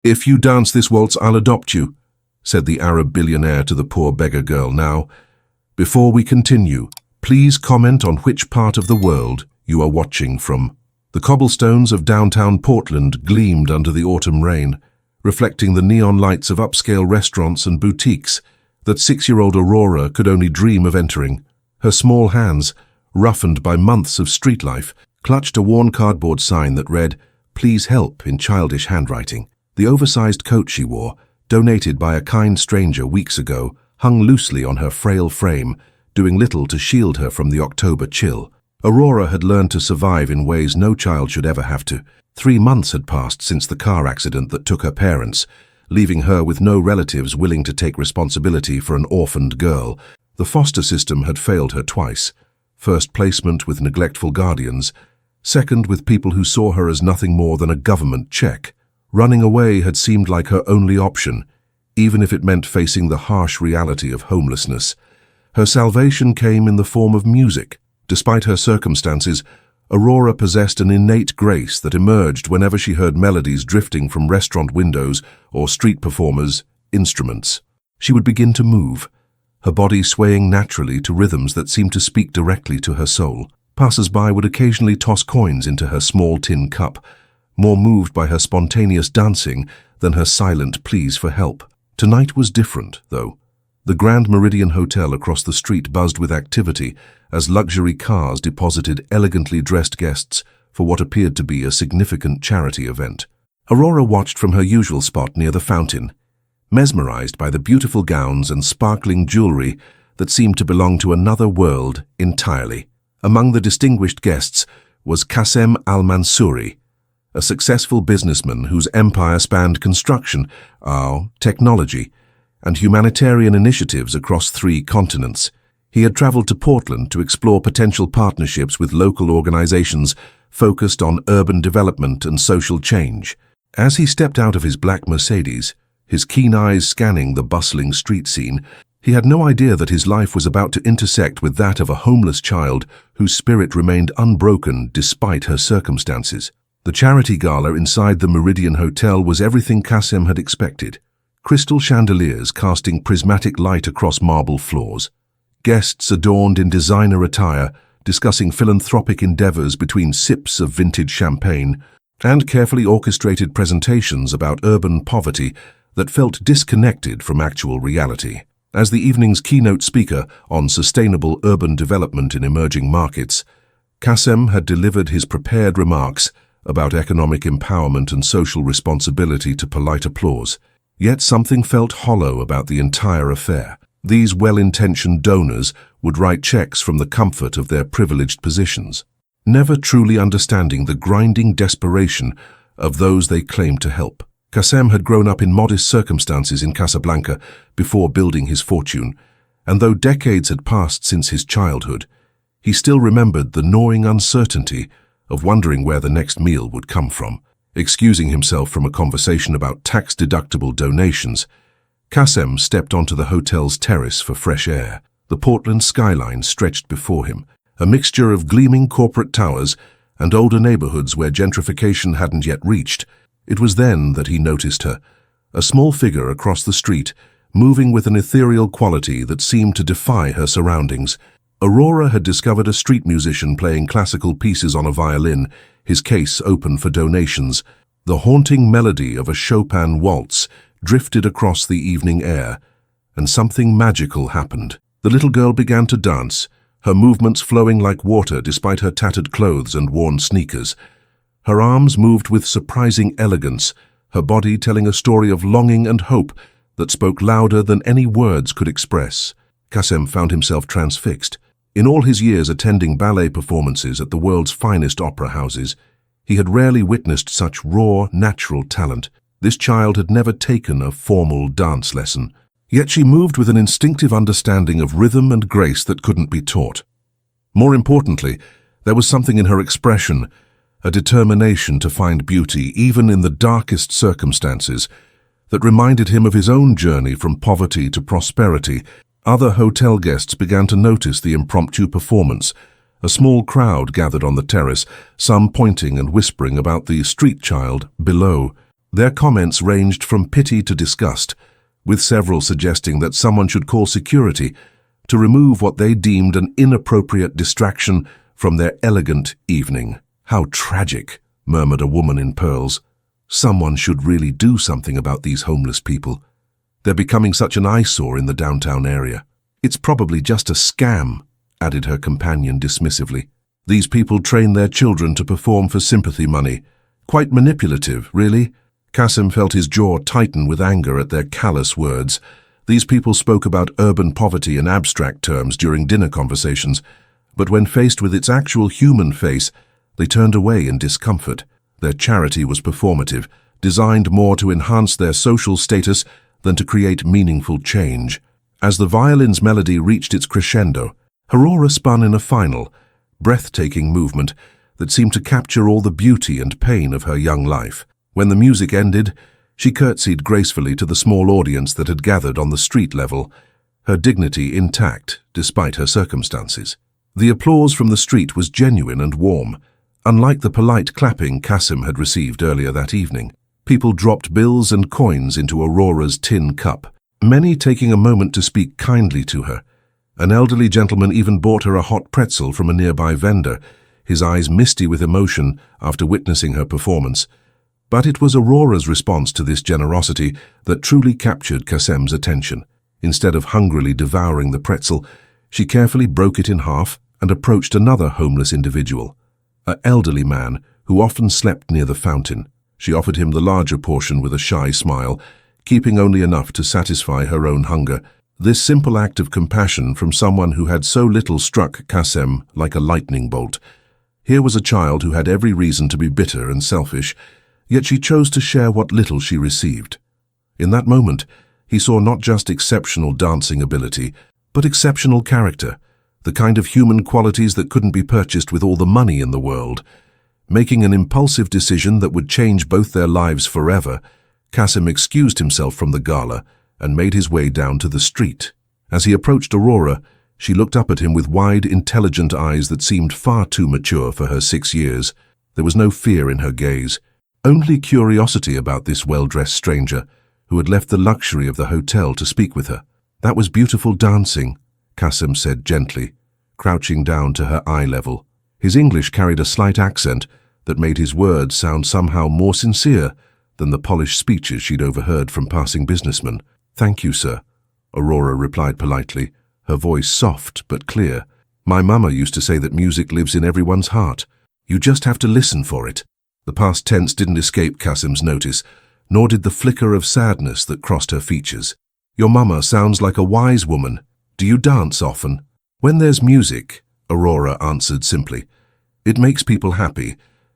"If you dance this waltz, I'll adopt you," said the Arab billionaire to the poor beggar girl. "Now, before we continue, please comment on which part of the world you are watching from." The cobblestones of downtown Portland gleamed under the autumn rain, reflecting the neon lights of upscale restaurants and boutiques that 6-year-old Aurora could only dream of entering. Her small hands, roughened by months of street life, clutched a worn cardboard sign that read, "Please help," in childish handwriting. The oversized coat she wore, donated by a kind stranger weeks ago, hung loosely on her frail frame, doing little to shield her from the October chill. Aurora had learned to survive in ways no child should ever have to. 3 months had passed since the car accident that took her parents, leaving her with no relatives willing to take responsibility for an orphaned girl. The foster system had failed her twice. First placement with neglectful guardians, second with people who saw her as nothing more than a government check. Running away had seemed like her only option, even if it meant facing the harsh reality of homelessness. Her salvation came in the form of music. Despite her circumstances, Aurora possessed an innate grace that emerged whenever she heard melodies drifting from restaurant windows or street performers' instruments. She would begin to move, her body swaying naturally to rhythms that seemed to speak directly to her soul. Passers-by would occasionally toss coins into her small tin cup, more moved by her spontaneous dancing than her silent pleas for help. Tonight was different, though. The Grand Meridian Hotel across the street buzzed with activity as luxury cars deposited elegantly dressed guests for what appeared to be a significant charity event. Aurora watched from her usual spot near the fountain, mesmerized by the beautiful gowns and sparkling jewelry that seemed to belong to another world entirely. Among the distinguished guests was Qasem Al-Mansouri, a successful businessman whose empire spanned construction, technology, and humanitarian initiatives across 3 continents. He had traveled to Portland to explore potential partnerships with local organizations focused on urban development and social change. As he stepped out of his black Mercedes, his keen eyes scanning the bustling street scene, he had no idea that his life was about to intersect with that of a homeless child whose spirit remained unbroken despite her circumstances. The charity gala inside the Meridian Hotel was everything Qasem had expected. Crystal chandeliers casting prismatic light across marble floors. Guests adorned in designer attire, discussing philanthropic endeavors between sips of vintage champagne, and carefully orchestrated presentations about urban poverty that felt disconnected from actual reality. As the evening's keynote speaker on sustainable urban development in emerging markets, Qasem had delivered his prepared remarks about economic empowerment and social responsibility to polite applause. Yet something felt hollow about the entire affair. These well-intentioned donors would write checks from the comfort of their privileged positions, never truly understanding the grinding desperation of those they claimed to help. Qasem had grown up in modest circumstances in Casablanca before building his fortune, and though decades had passed since his childhood, he still remembered the gnawing uncertainty of wondering where the next meal would come from. Excusing himself from a conversation about tax-deductible donations, Qasem stepped onto the hotel's terrace for fresh air. The Portland skyline stretched before him, a mixture of gleaming corporate towers and older neighborhoods where gentrification hadn't yet reached. It was then that he noticed her, a small figure across the street, moving with an ethereal quality that seemed to defy her surroundings. Aurora had discovered a street musician playing classical pieces on a violin, his case open for donations. The haunting melody of a Chopin waltz drifted across the evening air, and something magical happened. The little girl began to dance, her movements flowing like water despite her tattered clothes and worn sneakers. Her arms moved with surprising elegance, her body telling a story of longing and hope that spoke louder than any words could express. Qasem found himself transfixed. In all his years attending ballet performances at the world's finest opera houses, he had rarely witnessed such raw, natural talent. This child had never taken a formal dance lesson, yet she moved with an instinctive understanding of rhythm and grace that couldn't be taught. More importantly, there was something in her expression, a determination to find beauty even in the darkest circumstances, that reminded him of his own journey from poverty to prosperity. Other hotel guests began to notice the impromptu performance. A small crowd gathered on the terrace, some pointing and whispering about the street child below. Their comments ranged from pity to disgust, with several suggesting that someone should call security to remove what they deemed an inappropriate distraction from their elegant evening. "How tragic," murmured a woman in pearls. "Someone should really do something about these homeless people. They're becoming such an eyesore in the downtown area." "It's probably just a scam," added her companion dismissively. "These people train their children to perform for sympathy money. Quite manipulative, really." Qasim felt his jaw tighten with anger at their callous words. These people spoke about urban poverty in abstract terms during dinner conversations, but when faced with its actual human face, they turned away in discomfort. Their charity was performative, designed more to enhance their social status than to create meaningful change. As the violin's melody reached its crescendo, Aurora spun in a final, breathtaking movement that seemed to capture all the beauty and pain of her young life. When the music ended, she curtsied gracefully to the small audience that had gathered on the street level, her dignity intact despite her circumstances. The applause from the street was genuine and warm, unlike the polite clapping Qasim had received earlier that evening. People dropped bills and coins into Aurora's tin cup, many taking a moment to speak kindly to her. An elderly gentleman even bought her a hot pretzel from a nearby vendor, his eyes misty with emotion after witnessing her performance. But it was Aurora's response to this generosity that truly captured Qasim's attention. Instead of hungrily devouring the pretzel, she carefully broke it in half and approached another homeless individual, an elderly man who often slept near the fountain. She offered him the larger portion with a shy smile, keeping only enough to satisfy her own hunger. This simple act of compassion from someone who had so little struck Qasim like a lightning bolt. Here was a child who had every reason to be bitter and selfish, yet she chose to share what little she received. In that moment, he saw not just exceptional dancing ability, but exceptional character, the kind of human qualities that couldn't be purchased with all the money in the world. Making an impulsive decision that would change both their lives forever, Qasim excused himself from the gala and made his way down to the street. As he approached Aurora, she looked up at him with wide, intelligent eyes that seemed far too mature for her 6 years. There was no fear in her gaze, only curiosity about this well-dressed stranger who had left the luxury of the hotel to speak with her. "That was beautiful dancing," Qasim said gently, crouching down to her eye level. His English carried a slight accent that made his words sound somehow more sincere than the polished speeches she'd overheard from passing businessmen. "Thank you, sir," Aurora replied politely, her voice soft but clear. "My mama used to say that music lives in everyone's heart. You just have to listen for it." The past tense didn't escape Qasim's notice, nor did the flicker of sadness that crossed her features. "Your mama sounds like a wise woman. Do you dance often?" "When there's music," Aurora answered simply. "It makes people happy,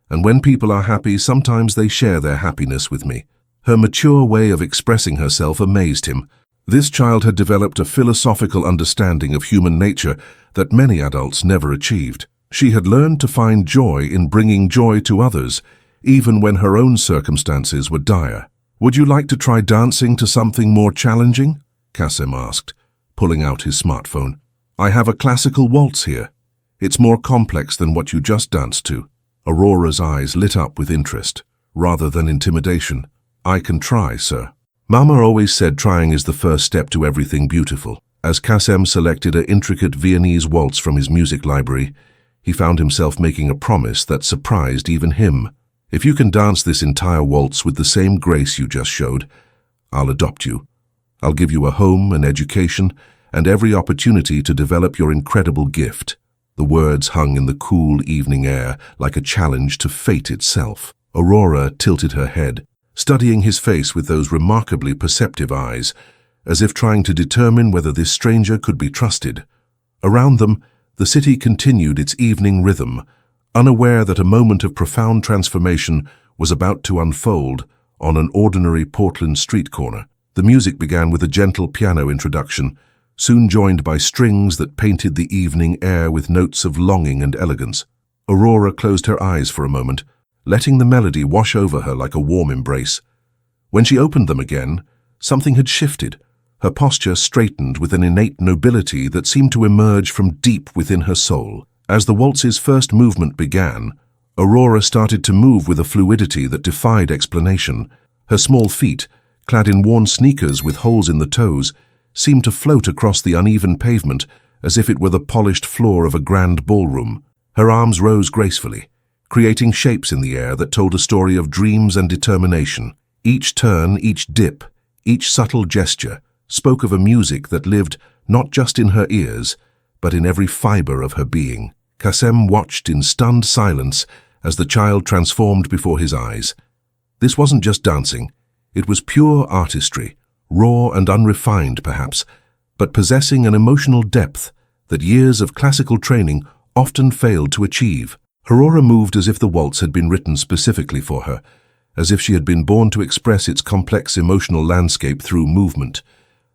and when people are happy, sometimes they share their happiness with me." Her mature way of expressing herself amazed him. This child had developed a philosophical understanding of human nature that many adults never achieved. She had learned to find joy in bringing joy to others, even when her own circumstances were dire. "Would you like to try dancing to something more challenging?" Qasim asked, pulling out his smartphone. "I have a classical waltz here. It's more complex than what you just danced to." Aurora's eyes lit up with interest, rather than intimidation. "I can try, sir." Mama always said trying is the first step to everything beautiful. As Qasim selected an intricate Viennese waltz from his music library, he found himself making a promise that surprised even him. "If you can dance this entire waltz with the same grace you just showed, I'll adopt you. I'll give you a home, an education, and every opportunity to develop your incredible gift." The words hung in the cool evening air like a challenge to fate itself. Aurora tilted her head, studying his face with those remarkably perceptive eyes, as if trying to determine whether this stranger could be trusted. Around them, the city continued its evening rhythm, unaware that a moment of profound transformation was about to unfold on an ordinary Portland street corner. The music began with a gentle piano introduction, soon joined by strings that painted the evening air with notes of longing and elegance. Aurora closed her eyes for a moment, letting the melody wash over her like a warm embrace. When she opened them again, something had shifted. Her posture straightened with an innate nobility that seemed to emerge from deep within her soul. As the waltz's first movement began, Aurora started to move with a fluidity that defied explanation. Her small feet, clad in worn sneakers with holes in the toes, seemed to float across the uneven pavement as if it were the polished floor of a grand ballroom. Her arms rose gracefully, creating shapes in the air that told a story of dreams and determination. Each turn, each dip, each subtle gesture spoke of a music that lived not just in her ears, but in every fiber of her being. Kassem watched in stunned silence as the child transformed before his eyes. This wasn't just dancing, it was pure artistry, raw and unrefined perhaps, but possessing an emotional depth that years of classical training often failed to achieve. Aurora moved as if the waltz had been written specifically for her, as if she had been born to express its complex emotional landscape through movement.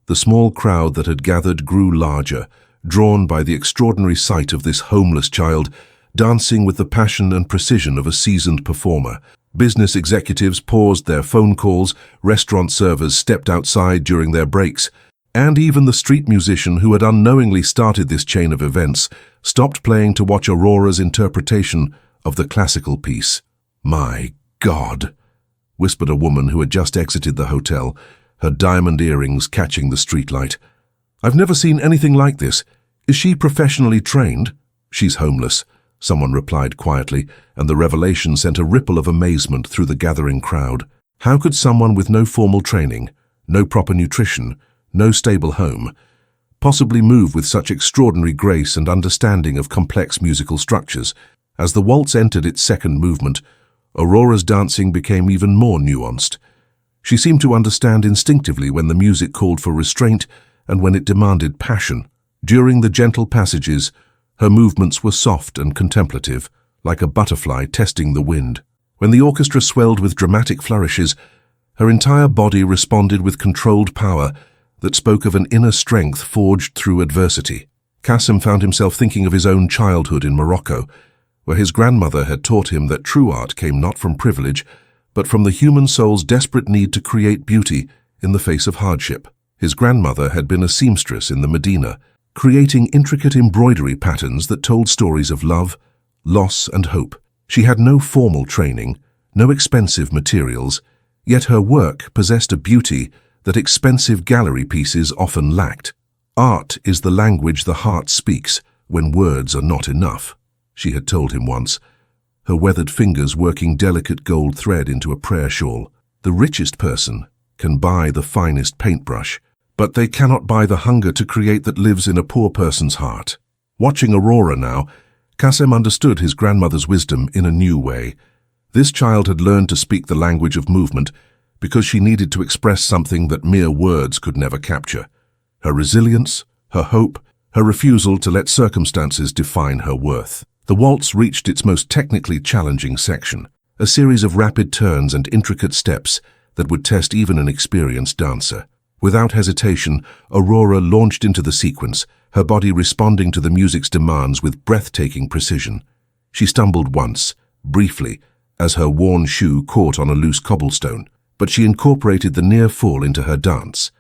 The small crowd that had gathered grew larger, drawn by the extraordinary sight of this homeless child dancing with the passion and precision of a seasoned performer. Business executives paused their phone calls, restaurant servers stepped outside during their breaks, and even the street musician who had unknowingly started this chain of events stopped playing to watch Aurora's interpretation of the classical piece. "My God," whispered a woman who had just exited the hotel, her diamond earrings catching the streetlight. "I've never seen anything like this. Is she professionally trained?" "She's homeless," someone replied quietly, and the revelation sent a ripple of amazement through the gathering crowd. How could someone with no formal training, no proper nutrition, no stable home, possibly move with such extraordinary grace and understanding of complex musical structures? As the waltz entered its second movement, Aurora's dancing became even more nuanced. She seemed to understand instinctively when the music called for restraint and when it demanded passion. During the gentle passages, her movements were soft and contemplative, like a butterfly testing the wind. When the orchestra swelled with dramatic flourishes, her entire body responded with controlled power that spoke of an inner strength forged through adversity. Kassem found himself thinking of his own childhood in Morocco, where his grandmother had taught him that true art came not from privilege, but from the human soul's desperate need to create beauty in the face of hardship. His grandmother had been a seamstress in the Medina, creating intricate embroidery patterns that told stories of love, loss, and hope. She had no formal training, no expensive materials, yet her work possessed a beauty that expensive gallery pieces often lacked. "Art is the language the heart speaks when words are not enough," she had told him once, her weathered fingers working delicate gold thread into a prayer shawl. "The richest person can buy the finest paintbrush, but they cannot buy the hunger to create that lives in a poor person's heart." Watching Aurora now, Kassem understood his grandmother's wisdom in a new way. This child had learned to speak the language of movement because she needed to express something that mere words could never capture. Her resilience, her hope, her refusal to let circumstances define her worth. The waltz reached its most technically challenging section, a series of rapid turns and intricate steps that would test even an experienced dancer. Without hesitation, Aurora launched into the sequence, her body responding to the music's demands with breathtaking precision. She stumbled once, briefly, as her worn shoe caught on a loose cobblestone, but she incorporated the near fall into her dance,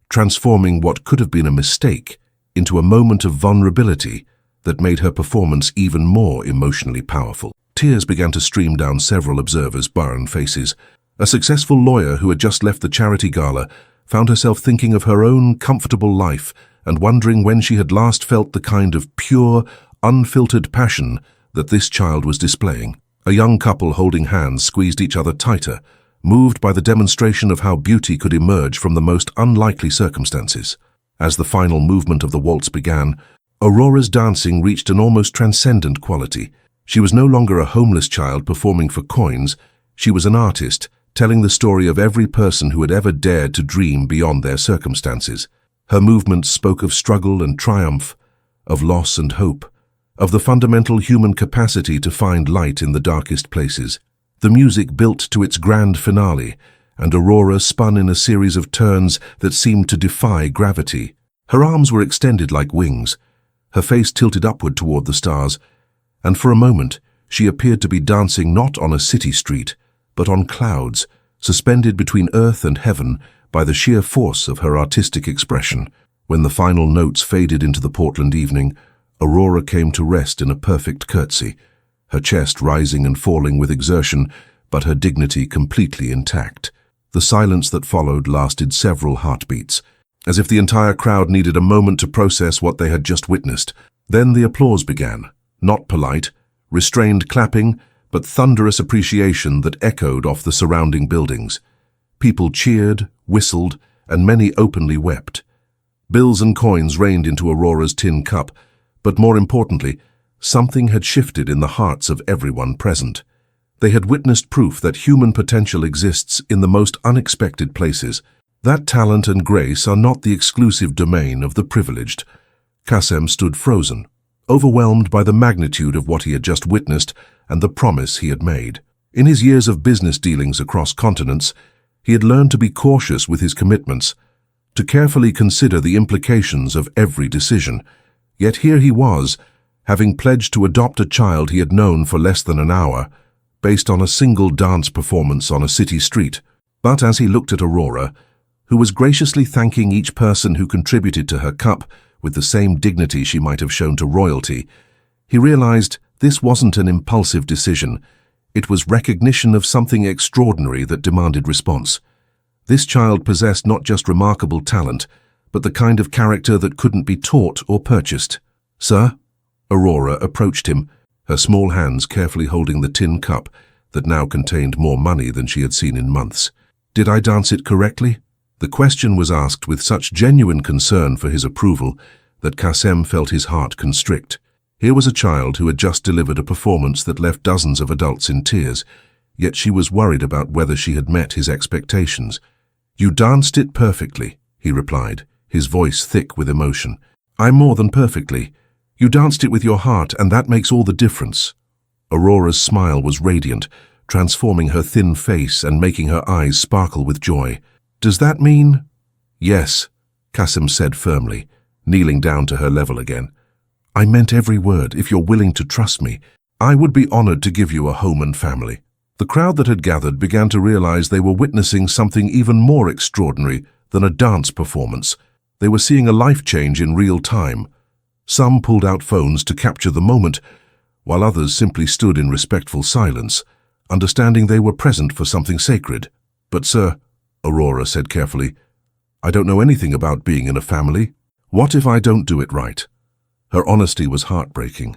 transforming what could have been a mistake into a moment of vulnerability that made her performance even more emotionally powerful. Tears began to stream down several observers' barren faces. A successful lawyer who had just left the charity gala found herself thinking of her own comfortable life and wondering when she had last felt the kind of pure, unfiltered passion that this child was displaying. A young couple holding hands squeezed each other tighter, moved by the demonstration of how beauty could emerge from the most unlikely circumstances. As the final movement of the waltz began, Aurora's dancing reached an almost transcendent quality. She was no longer a homeless child performing for coins. She was an artist, telling the story of every person who had ever dared to dream beyond their circumstances. Her movements spoke of struggle and triumph, of loss and hope, of the fundamental human capacity to find light in the darkest places. The music built to its grand finale, and Aurora spun in a series of turns that seemed to defy gravity. Her arms were extended like wings, her face tilted upward toward the stars, and for a moment she appeared to be dancing not on a city street, but on clouds, suspended between earth and heaven by the sheer force of her artistic expression. When the final notes faded into the Portland evening, Aurora came to rest in a perfect curtsy, her chest rising and falling with exertion, but her dignity completely intact. The silence that followed lasted several heartbeats, as if the entire crowd needed a moment to process what they had just witnessed. Then the applause began, not polite, restrained clapping, but thunderous appreciation that echoed off the surrounding buildings. People cheered, whistled, and many openly wept. Bills and coins rained into Aurora's tin cup, but more importantly, something had shifted in the hearts of everyone present. They had witnessed proof that human potential exists in the most unexpected places, that talent and grace are not the exclusive domain of the privileged. Kassem stood frozen, overwhelmed by the magnitude of what he had just witnessed and the promise he had made. In his years of business dealings across continents, he had learned to be cautious with his commitments, to carefully consider the implications of every decision. Yet here he was, having pledged to adopt a child he had known for less than an hour, based on a single dance performance on a city street. But as he looked at Aurora, who was graciously thanking each person who contributed to her cup with the same dignity she might have shown to royalty, he realized this wasn't an impulsive decision. It was recognition of something extraordinary that demanded response. This child possessed not just remarkable talent, but the kind of character that couldn't be taught or purchased. "Sir?" Aurora approached him, her small hands carefully holding the tin cup that now contained more money than she had seen in months. "Did I dance it correctly?" The question was asked with such genuine concern for his approval that Kassem felt his heart constrict. Here was a child who had just delivered a performance that left dozens of adults in tears, yet she was worried about whether she had met his expectations. "You danced it perfectly," he replied, his voice thick with emotion. "I'm more than perfectly. You danced it with your heart, and that makes all the difference." Aurora's smile was radiant, transforming her thin face and making her eyes sparkle with joy. "Does that mean—" "Yes," Kassem said firmly, kneeling down to her level again. "I meant every word. If you're willing to trust me, I would be honored to give you a home and family." The crowd that had gathered began to realize they were witnessing something even more extraordinary than a dance performance. They were seeing a life change in real time. Some pulled out phones to capture the moment, while others simply stood in respectful silence, understanding they were present for something sacred. "But sir," Aurora said carefully, "I don't know anything about being in a family. What if I don't do it right?" Her honesty was heartbreaking.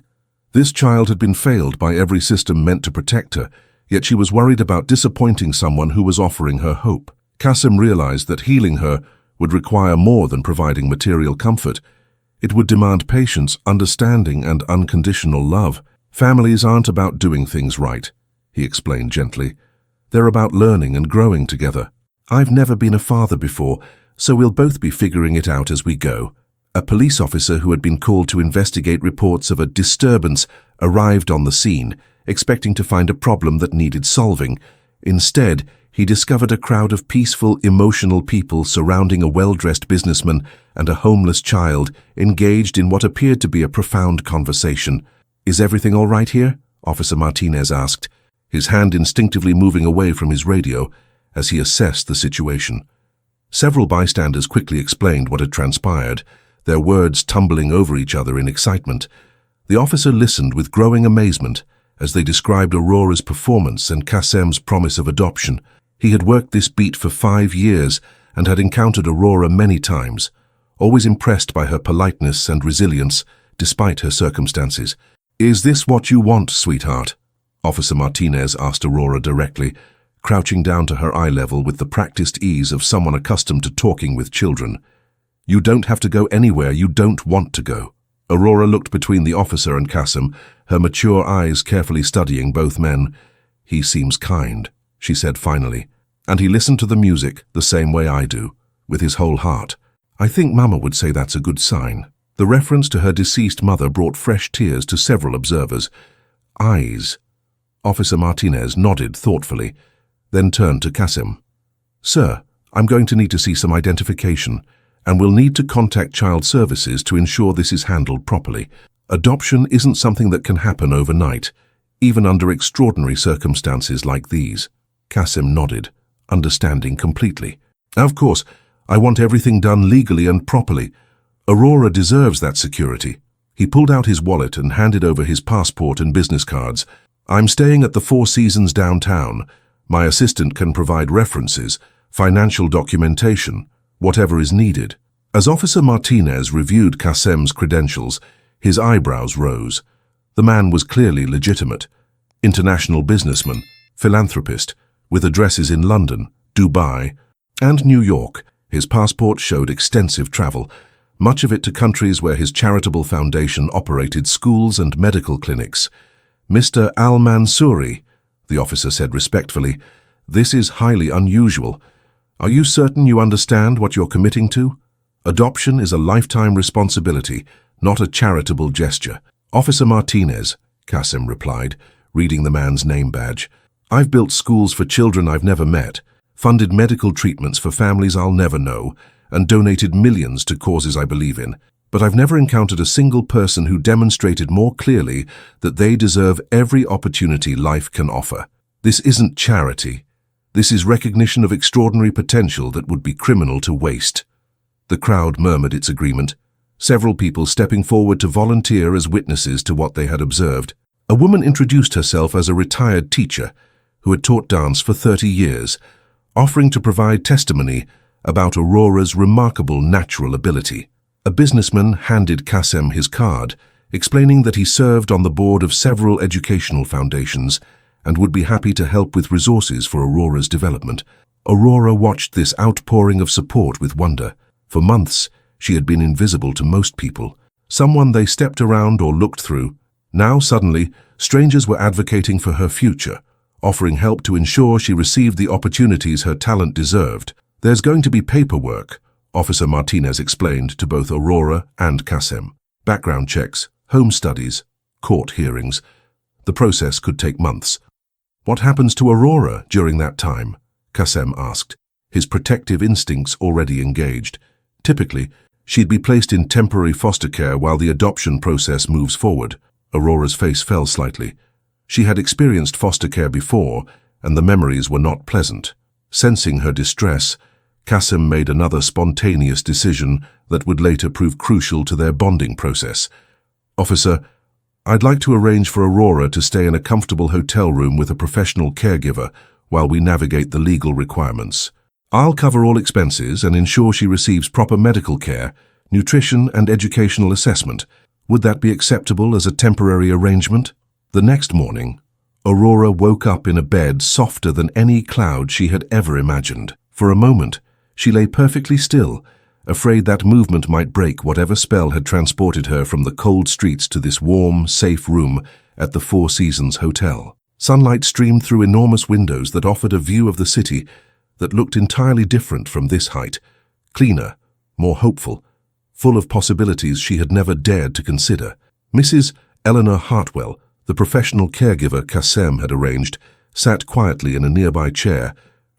This child had been failed by every system meant to protect her, yet she was worried about disappointing someone who was offering her hope. Kassem realized that healing her would require more than providing material comfort. It would demand patience, understanding, and unconditional love. "Families aren't about doing things right," he explained gently. "They're about learning and growing together. I've never been a father before, so we'll both be figuring it out as we go." A police officer who had been called to investigate reports of a disturbance arrived on the scene, expecting to find a problem that needed solving. Instead, he discovered a crowd of peaceful, emotional people surrounding a well-dressed businessman and a homeless child engaged in what appeared to be a profound conversation. "Is everything all right here?" Officer Martinez asked, his hand instinctively moving away from his radio as he assessed the situation. Several bystanders quickly explained what had transpired, their words tumbling over each other in excitement. The officer listened with growing amazement as they described Aurora's performance and Kassem's promise of adoption. He had worked this beat for 5 years and had encountered Aurora many times, always impressed by her politeness and resilience despite her circumstances. "Is this what you want, sweetheart?" Officer Martinez asked Aurora directly, crouching down to her eye level with the practiced ease of someone accustomed to talking with children. "You don't have to go anywhere you don't want to go." Aurora looked between the officer and Kassem, her mature eyes carefully studying both men. "He seems kind," she said finally, "and he listened to the music the same way I do, with his whole heart. I think Mama would say that's a good sign." The reference to her deceased mother brought fresh tears to several observers. "Eyes." Officer Martinez nodded thoughtfully, then turned to Kassem. "Sir, I'm going to need to see some identification, and we'll need to contact Child Services to ensure this is handled properly. Adoption isn't something that can happen overnight, even under extraordinary circumstances like these." Kassem nodded, understanding completely. "Of course, I want everything done legally and properly. Aurora deserves that security." He pulled out his wallet and handed over his passport and business cards. "I'm staying at the Four Seasons downtown. My assistant can provide references. financial documentation, whatever is needed. As Officer Martinez reviewed Qasem's credentials, his eyebrows rose. The man was clearly legitimate. International businessman, philanthropist, with addresses in London, Dubai, and New York. His passport showed extensive travel, much of it to countries where his charitable foundation operated schools and medical clinics. "Mr. Al-Mansouri," the officer said respectfully, "this is highly unusual. Are you certain you understand what you're committing to? Adoption is a lifetime responsibility, not a charitable gesture." "Officer Martinez," Qasem replied, reading the man's name badge. "I've built schools for children I've never met, funded medical treatments for families I'll never know, and donated millions to causes I believe in. But I've never encountered a single person who demonstrated more clearly that they deserve every opportunity life can offer. This isn't charity. This is recognition of extraordinary potential that would be criminal to waste." The crowd murmured its agreement, several people stepping forward to volunteer as witnesses to what they had observed. A woman introduced herself as a retired teacher who had taught dance for 30 years, offering to provide testimony about Aurora's remarkable natural ability. A businessman handed Qasem his card, explaining that he served on the board of several educational foundations and would be happy to help with resources for Aurora's development. Aurora watched this outpouring of support with wonder. For months, she had been invisible to most people, someone they stepped around or looked through. Now, suddenly, strangers were advocating for her future, offering help to ensure she received the opportunities her talent deserved. "There's going to be paperwork," Officer Martinez explained to both Aurora and Qasem. "Background checks, home studies, court hearings. The process could take months." "What happens to Aurora during that time?" Qasem asked, his protective instincts already engaged. "Typically, she'd be placed in temporary foster care while the adoption process moves forward." Aurora's face fell slightly. She had experienced foster care before, and the memories were not pleasant. Sensing her distress, Qasem made another spontaneous decision that would later prove crucial to their bonding process. "Officer, I'd like to arrange for Aurora to stay in a comfortable hotel room with a professional caregiver while we navigate the legal requirements. I'll cover all expenses and ensure she receives proper medical care, nutrition and educational assessment. Would that be acceptable as a temporary arrangement?" The next morning, Aurora woke up in a bed softer than any cloud she had ever imagined. For a moment, she lay perfectly still, afraid that movement might break whatever spell had transported her from the cold streets to this warm, safe room at the Four Seasons Hotel. Sunlight streamed through enormous windows that offered a view of the city that looked entirely different from this height, cleaner, more hopeful, full of possibilities she had never dared to consider. Mrs. Eleanor Hartwell, the professional caregiver Qasem had arranged, sat quietly in a nearby chair,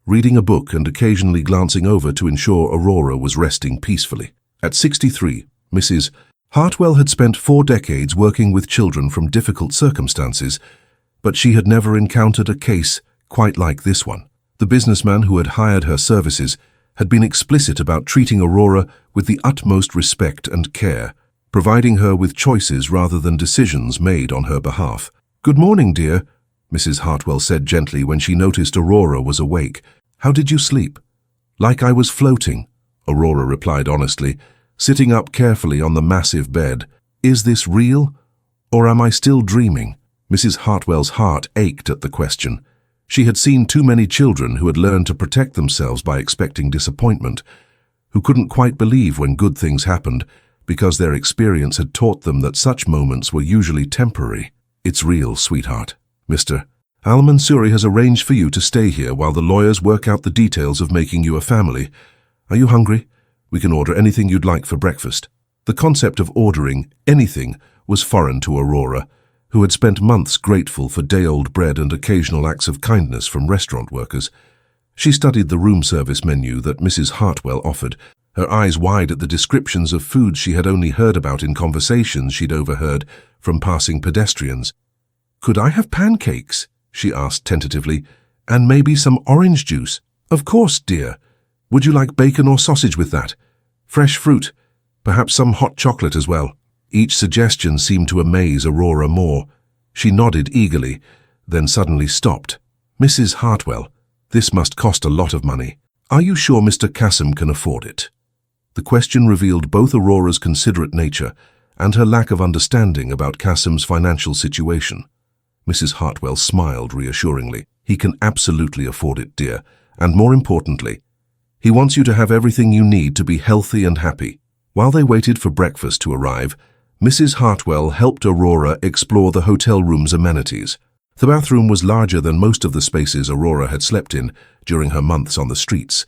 reading a book and occasionally glancing over to ensure Aurora was resting peacefully. At 63, Mrs. Hartwell had spent 4 decades working with children from difficult circumstances, but she had never encountered a case quite like this one. The businessman who had hired her services had been explicit about treating Aurora with the utmost respect and care, providing her with choices rather than decisions made on her behalf. "Good morning, dear," Mrs. Hartwell said gently when she noticed Aurora was awake. "How did you sleep?" "Like I was floating," Aurora replied honestly, sitting up carefully on the massive bed. "Is this real, or am I still dreaming?" Mrs. Hartwell's heart ached at the question. She had seen too many children who had learned to protect themselves by expecting disappointment, who couldn't quite believe when good things happened because their experience had taught them that such moments were usually temporary. "It's real, sweetheart. Mr. Al-Mansouri has arranged for you to stay here while the lawyers work out the details of making you a family. Are you hungry? We can order anything you'd like for breakfast." The concept of ordering anything was foreign to Aurora, who had spent months grateful for day-old bread and occasional acts of kindness from restaurant workers. She studied the room service menu that Mrs. Hartwell offered, her eyes wide at the descriptions of foods she had only heard about in conversations she'd overheard from passing pedestrians. "Could I have pancakes?" she asked tentatively, "and maybe some orange juice?" "Of course, dear. Would you like bacon or sausage with that? Fresh fruit? Perhaps some hot chocolate as well?" Each suggestion seemed to amaze Aurora more. She nodded eagerly, then suddenly stopped. "Mrs. Hartwell, this must cost a lot of money." Are you sure Mr. Kassem can afford it? The question revealed both Aurora's considerate nature and her lack of understanding about Kassem's financial situation. Mrs. Hartwell smiled reassuringly. He can absolutely afford it, dear, and more importantly, he wants you to have everything you need to be healthy and happy. While they waited for breakfast to arrive, Mrs. Hartwell helped Aurora explore the hotel room's amenities. The bathroom was larger than most of the spaces Aurora had slept in during her months on the streets,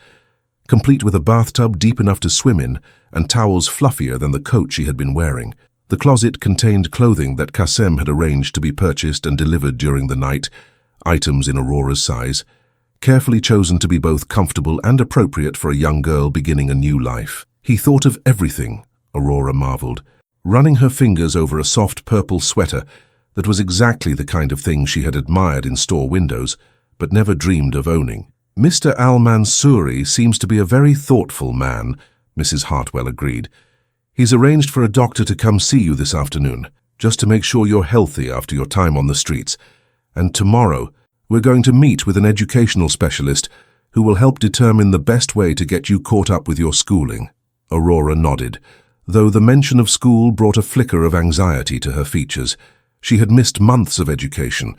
complete with a bathtub deep enough to swim in and towels fluffier than the coat she had been wearing. The closet contained clothing that Kassem had arranged to be purchased and delivered during the night, items in Aurora's size, carefully chosen to be both comfortable and appropriate for a young girl beginning a new life. He thought of everything, Aurora marveled, running her fingers over a soft purple sweater that was exactly the kind of thing she had admired in store windows, but never dreamed of owning. Mr. Al-Mansouri seems to be a very thoughtful man, Mrs. Hartwell agreed. He's arranged for a doctor to come see you this afternoon, just to make sure you're healthy after your time on the streets. And tomorrow, we're going to meet with an educational specialist who will help determine the best way to get you caught up with your schooling. Aurora nodded, though the mention of school brought a flicker of anxiety to her features. She had missed months of education,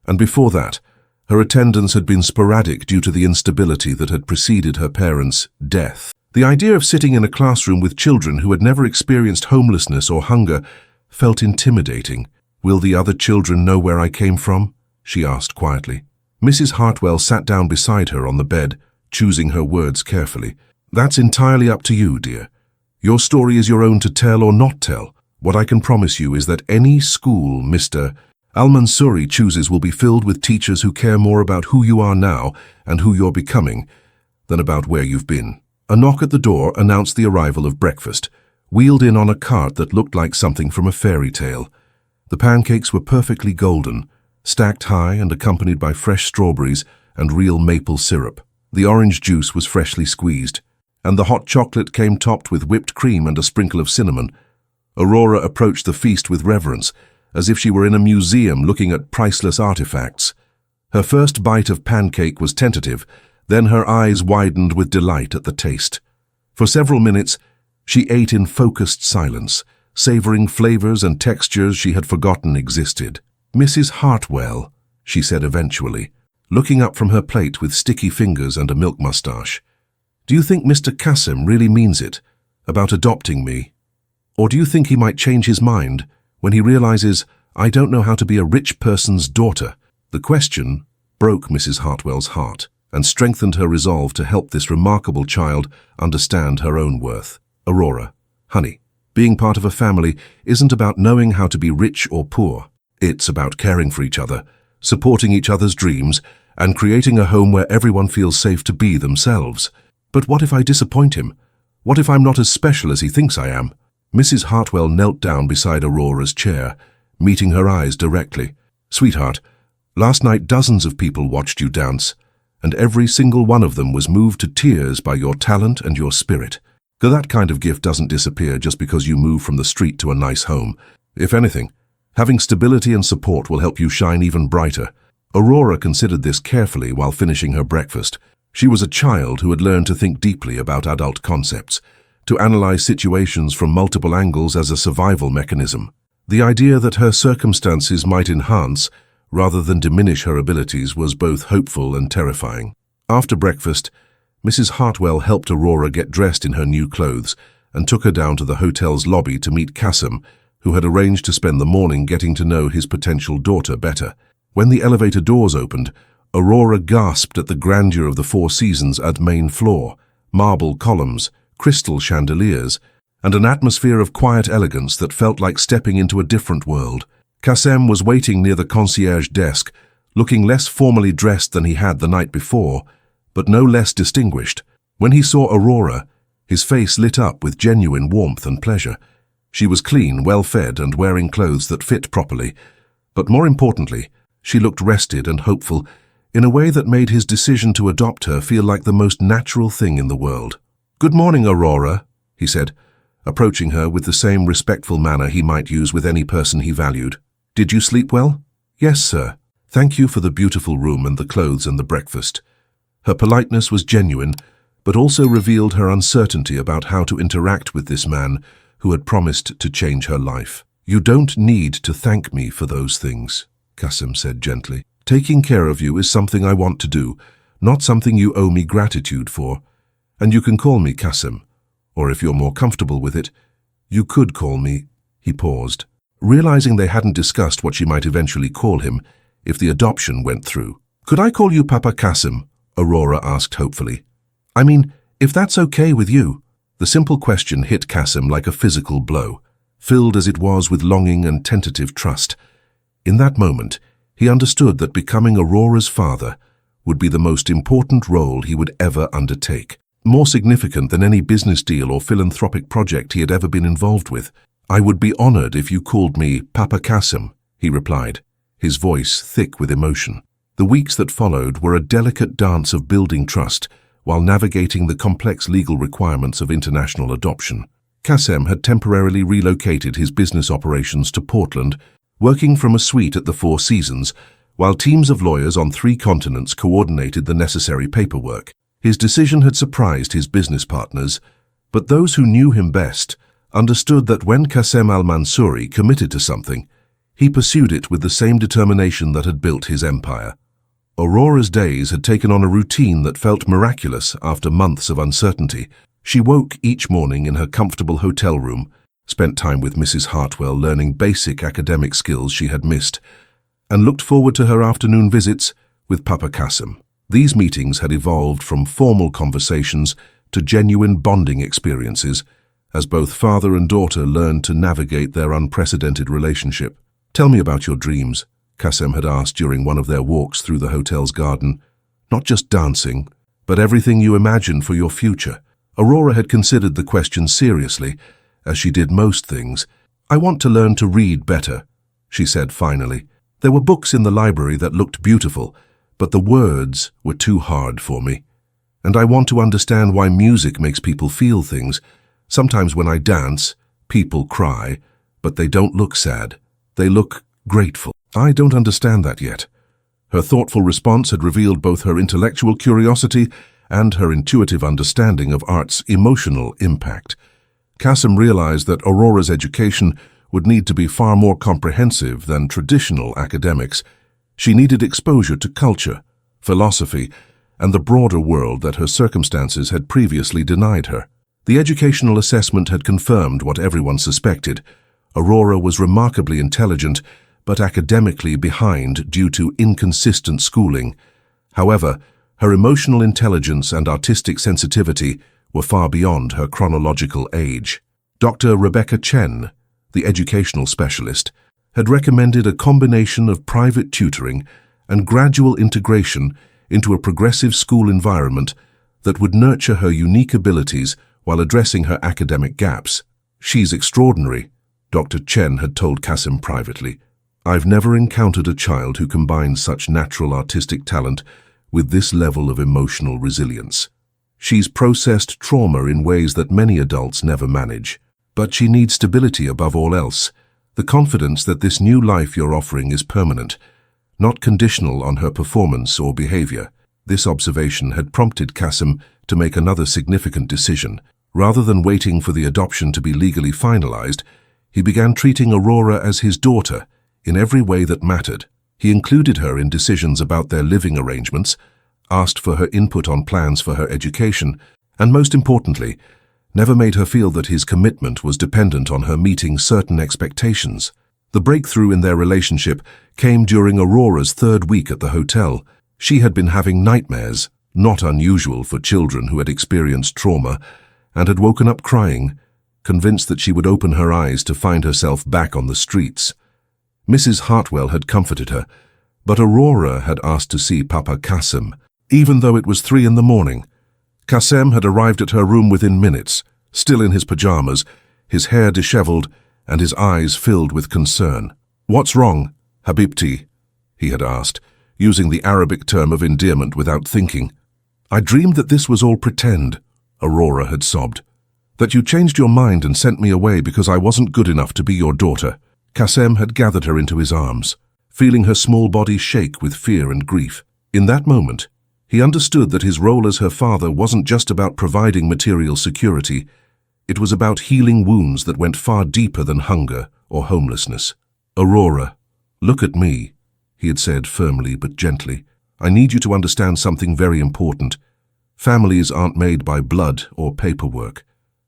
and before that, her attendance had been sporadic due to the instability that had preceded her parents' death. The idea of sitting in a classroom with children who had never experienced homelessness or hunger felt intimidating. "Will the other children know where I came from?" she asked quietly. Mrs. Hartwell sat down beside her on the bed, choosing her words carefully. "That's entirely up to you, dear. Your story is your own to tell or not tell. What I can promise you is that any school Mr. Al-Mansouri chooses will be filled with teachers who care more about who you are now and who you're becoming than about where you've been." A knock at the door announced the arrival of breakfast, wheeled in on a cart that looked like something from a fairy tale. The pancakes were perfectly golden, stacked high and accompanied by fresh strawberries and real maple syrup. The orange juice was freshly squeezed, and the hot chocolate came topped with whipped cream and a sprinkle of cinnamon. Aurora approached the feast with reverence, as if she were in a museum looking at priceless artifacts. Her first bite of pancake was tentative, then her eyes widened with delight at the taste. For several minutes, she ate in focused silence, savoring flavors and textures she had forgotten existed. "Mrs. Hartwell," she said eventually, looking up from her plate with sticky fingers and a milk mustache. "Do you think Mr. Kassem really means it, about adopting me? Or do you think he might change his mind when he realizes I don't know how to be a rich person's daughter?" The question broke Mrs. Hartwell's heart and strengthened her resolve to help this remarkable child understand her own worth. "Aurora, honey, being part of a family isn't about knowing how to be rich or poor. It's about caring for each other, supporting each other's dreams, and creating a home where everyone feels safe to be themselves. But what if I disappoint him? What if I'm not as special as he thinks I am?" Mrs. Hartwell knelt down beside Aurora's chair, meeting her eyes directly. "Sweetheart, last night dozens of people watched you dance, and every single one of them was moved to tears by your talent and your spirit. That kind of gift doesn't disappear just because you move from the street to a nice home. If anything, having stability and support will help you shine even brighter." Aurora considered this carefully while finishing her breakfast. She was a child who had learned to think deeply about adult concepts, to analyze situations from multiple angles as a survival mechanism. The idea that her circumstances might enhance rather than diminish her abilities was both hopeful and terrifying. After breakfast, Mrs. Hartwell helped Aurora get dressed in her new clothes and took her down to the hotel's lobby to meet Kassem, who had arranged to spend the morning getting to know his potential daughter better. When the elevator doors opened, Aurora gasped at the grandeur of the Four Seasons at main floor, marble columns, crystal chandeliers, and an atmosphere of quiet elegance that felt like stepping into a different world. Kassem was waiting near the concierge desk, looking less formally dressed than he had the night before, but no less distinguished. When he saw Aurora, his face lit up with genuine warmth and pleasure. She was clean, well-fed, and wearing clothes that fit properly, but more importantly, she looked rested and hopeful in a way that made his decision to adopt her feel like the most natural thing in the world. "Good morning, Aurora," he said, approaching her with the same respectful manner he might use with any person he valued. "Did you sleep well?" "Yes, sir. Thank you for the beautiful room and the clothes and the breakfast. Her politeness was genuine, but also revealed her uncertainty about how to interact with this man who had promised to change her life. "You don't need to thank me for those things," Qasim said gently. "Taking care of you is something I want to do, not something you owe me gratitude for. And you can call me Qasim, or if you're more comfortable with it, you could call me—" He paused, realizing they hadn't discussed what she might eventually call him if the adoption went through. "Could I call you Papa Qasim?" Aurora asked hopefully. "I mean, if that's okay with you." The simple question hit Qasim like a physical blow, filled as it was with longing and tentative trust. In that moment, he understood that becoming Aurora's father would be the most important role he would ever undertake, more significant than any business deal or philanthropic project he had ever been involved with. "I would be honored if you called me Papa Qasim," he replied, his voice thick with emotion. The weeks that followed were a delicate dance of building trust while navigating the complex legal requirements of international adoption. Qasim had temporarily relocated his business operations to Portland, working from a suite at the Four Seasons, while teams of lawyers on 3 continents coordinated the necessary paperwork. His decision had surprised his business partners, but those who knew him best understood that when Qasim al-Mansouri committed to something, he pursued it with the same determination that had built his empire. Aurora's days had taken on a routine that felt miraculous after months of uncertainty. She woke each morning in her comfortable hotel room, spent time with Mrs. Hartwell learning basic academic skills she had missed, and looked forward to her afternoon visits with Papa Qasim. These meetings had evolved from formal conversations to genuine bonding experiences, as both father and daughter learned to navigate their unprecedented relationship. "Tell me about your dreams," Qasim had asked during one of their walks through the hotel's garden. "Not just dancing, but everything you imagine for your future." Aurora had considered the question seriously, as she did most things. "I want to learn to read better," she said finally. "There were books in the library that looked beautiful, but the words were too hard for me. And I want to understand why music makes people feel things. Sometimes when I dance, people cry, but they don't look sad. They look grateful. I don't understand that yet." Her thoughtful response had revealed both her intellectual curiosity and her intuitive understanding of art's emotional impact. Qasim realized that Aurora's education would need to be far more comprehensive than traditional academics. She needed exposure to culture, philosophy, and the broader world that her circumstances had previously denied her. The educational assessment had confirmed what everyone suspected. Aurora was remarkably intelligent, but academically behind due to inconsistent schooling. However, her emotional intelligence and artistic sensitivity were far beyond her chronological age. Dr. Rebecca Chen, the educational specialist, had recommended a combination of private tutoring and gradual integration into a progressive school environment that would nurture her unique abilities while addressing her academic gaps. "She's extraordinary," Dr. Chen had told Qasim privately. "I've never encountered a child who combines such natural artistic talent with this level of emotional resilience. She's processed trauma in ways that many adults never manage. But she needs stability above all else, the confidence that this new life you're offering is permanent, not conditional on her performance or behavior." This observation had prompted Qasim to make another significant decision. Rather than waiting for the adoption to be legally finalized, he began treating Aurora as his daughter in every way that mattered. He included her in decisions about their living arrangements, asked for her input on plans for her education, and most importantly, never made her feel that his commitment was dependent on her meeting certain expectations. The breakthrough in their relationship came during Aurora's 3rd week at the hotel. She had been having nightmares, not unusual for children who had experienced trauma, and had woken up crying, convinced that she would open her eyes to find herself back on the streets. Mrs. Hartwell had comforted her, but Aurora had asked to see Papa Qasim. Even though it was 3 in the morning, Qasim had arrived at her room within minutes, still in his pajamas, his hair disheveled and his eyes filled with concern. "What's wrong, Habibti?" he had asked, using the Arabic term of endearment without thinking. "I dreamed that this was all pretend," Aurora had sobbed. "That you changed your mind and sent me away because I wasn't good enough to be your daughter." Qasim had gathered her into his arms, feeling her small body shake with fear and grief. In that moment, He understood that his role as her father wasn't just about providing material security. It was about healing wounds that went far deeper than hunger or homelessness. "Aurora, look at me," he had said firmly but gently. "I need you to understand something very important. Families aren't made by blood or paperwork.